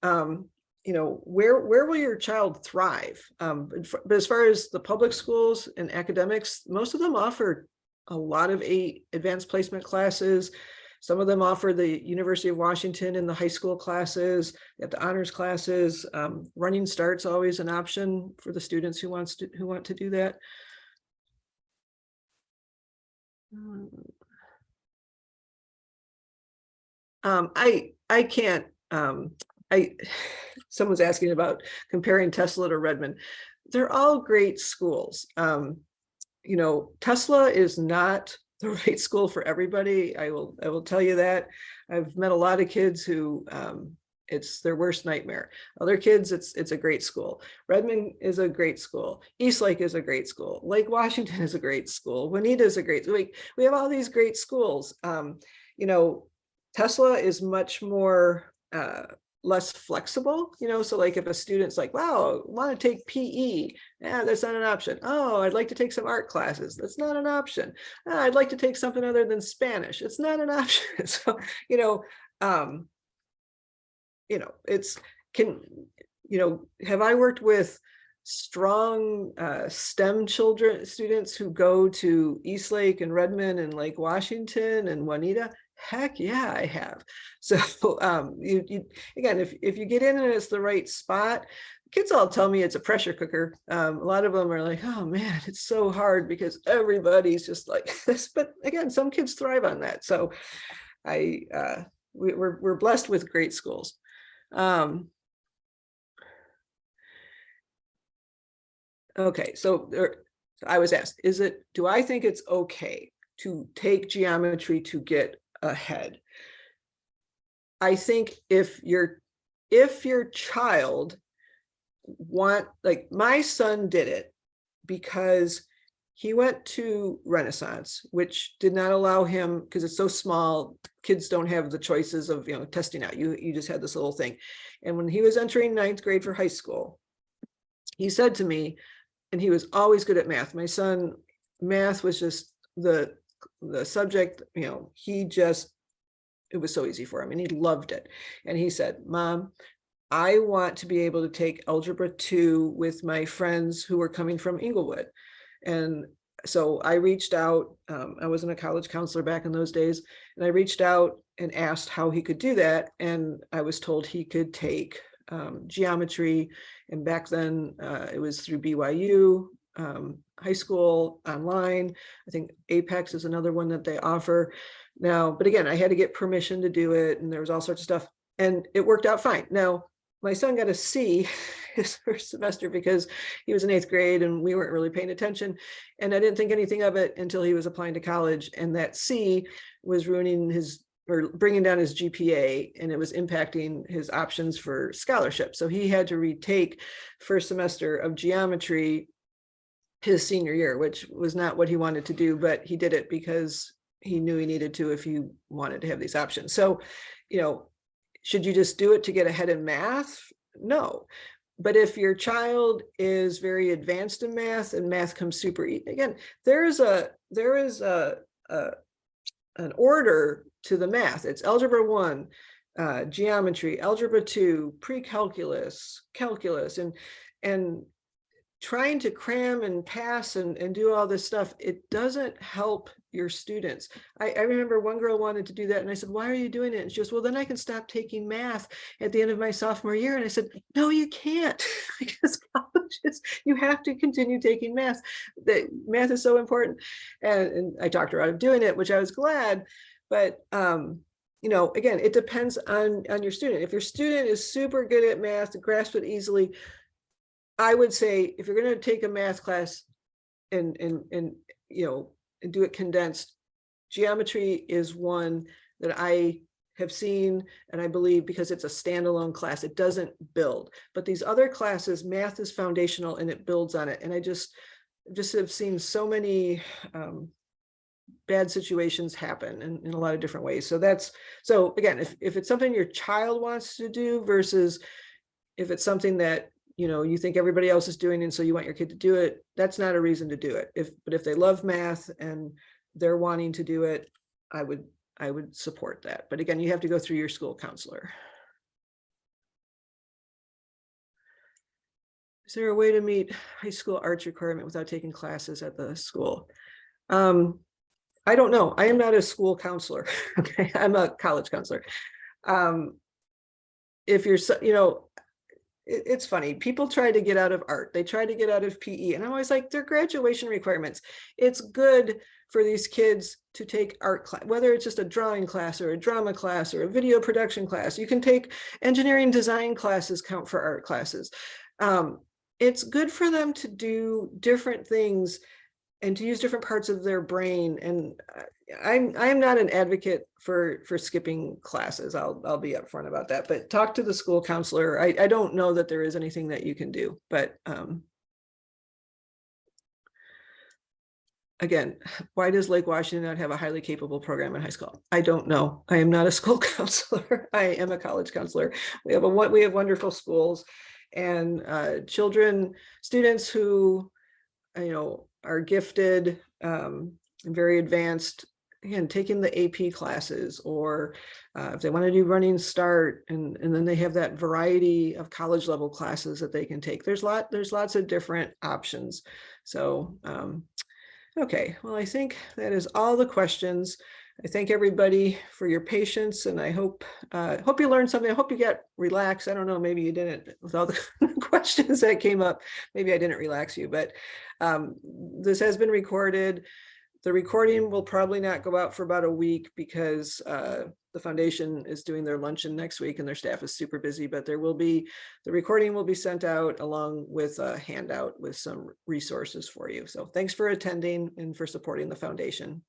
Speaker 1: Where will your child thrive? But as far as the public schools and academics, most of them offer a lot of advanced placement classes. Some of them offer the University of Washington in the high school classes, at the honors classes. Running Start's always an option for the students who want to do that. I can't. Someone's asking about comparing Tesla to Redmond. They're all great schools. Tesla is not the right school for everybody. I will tell you that. I've met a lot of kids who it's their worst nightmare. Other kids, it's a great school. Redmond is a great school. East Lake is a great school. Lake Washington is a great school. Juanita is a great school. We have all these great schools. Tesla is much more less flexible, so like if a student's like, wow, I want to take PE, that's not an option. Oh, I'd like to take some art classes. That's not an option. I'd like to take something other than Spanish. It's not an option. So, have I worked with strong STEM students who go to East Lake and Redmond and Lake Washington and Juanita? Heck yeah, I have. So again, if you get in and it's the right spot, kids all tell me it's a pressure cooker. A lot of them are like, oh man, it's so hard because everybody's just like this. But again, some kids thrive on that. So we're blessed with great schools. Okay, so I was asked, do I think it's okay to take geometry to get ahead? I think if your child like my son did it because he went to Renaissance, which did not allow him, because it's so small, kids don't have the choices of, testing out. You just had this little thing. And when he was entering ninth grade for high school, he said to me, and he was always good at math. My son, math was just the subject, it was so easy for him and he loved it. And he said, Mom, I want to be able to take Algebra 2 with my friends who were coming from Inglewood. And so I reached out, I wasn't a college counselor back in those days, and I reached out and asked how he could do that. And I was told he could take geometry. And back then it was through BYU high school online. I think Apex is another one that they offer now. But again, I had to get permission to do it. And there was all sorts of stuff. And it worked out fine. Now, my son got a C his first semester because he was in 8th grade and we weren't really paying attention. And I didn't think anything of it until he was applying to college. And that C was ruining or bringing down his GPA, and it was impacting his options for scholarship. So he had to retake first semester of geometry his senior year, which was not what he wanted to do, but he did it because he knew he needed to if he wanted to have these options. So, should you just do it to get ahead in math? No. But if your child is very advanced in math and math comes super easy, again, there is an order to the math. It's Algebra 1, geometry, Algebra 2, pre-calculus, calculus, and trying to cram and pass and do all this stuff, it doesn't help your students. I remember one girl wanted to do that, and I said, why are you doing it? And she goes, well, then I can stop taking math at the end of my sophomore year. And I said, no, you can't, because colleges, you have to continue taking math. Math is so important. And I talked her out of doing it, which I was glad. But again, it depends on your student. If your student is super good at math, to grasp it easily, I would say if you're going to take a math class and do it condensed, geometry is one that I have seen, and I believe because it's a standalone class, it doesn't build. But these other classes, math is foundational and it builds on it. And I just have seen so many bad situations happen in a lot of different ways. So again, if it's something your child wants to do versus if it's something that you think everybody else is doing, and so you want your kid to do it, that's not a reason to do it. But if they love math and they're wanting to do it, I would support that. But again, you have to go through your school counselor. Is there a way to meet high school arts requirement without taking classes at the school? I don't know. I am not a school counselor. Okay, I'm a college counselor. If you're, it's funny. People try to get out of art. They try to get out of PE. And I'm always like, they're graduation requirements. It's good for these kids to take art class, whether it's just a drawing class or a drama class or a video production class. You can take engineering design classes, count for art classes. It's good for them to do different things and to use different parts of their brain. And I'm not an advocate for skipping classes. I'll be upfront about that, but talk to the school counselor. I don't know that there is anything that you can do, but again, why does Lake Washington not have a highly capable program in high school? I don't know. I am not a school counselor. I am a college counselor. We have wonderful schools, and students who are gifted and very advanced, again, taking the AP classes, or if they want to do Running Start, and then they have that variety of college level classes that they can take. There's lots of different options. So okay, well, I think that is all the questions. I thank everybody for your patience, and I hope you learned something. I hope you get relaxed. I don't know, maybe you didn't with all the questions that came up. Maybe I didn't relax you, but this has been recorded. The recording will probably not go out for about a week because the foundation is doing their luncheon next week and their staff is super busy, but the recording will be sent out along with a handout with some resources for you. So thanks for attending and for supporting the foundation.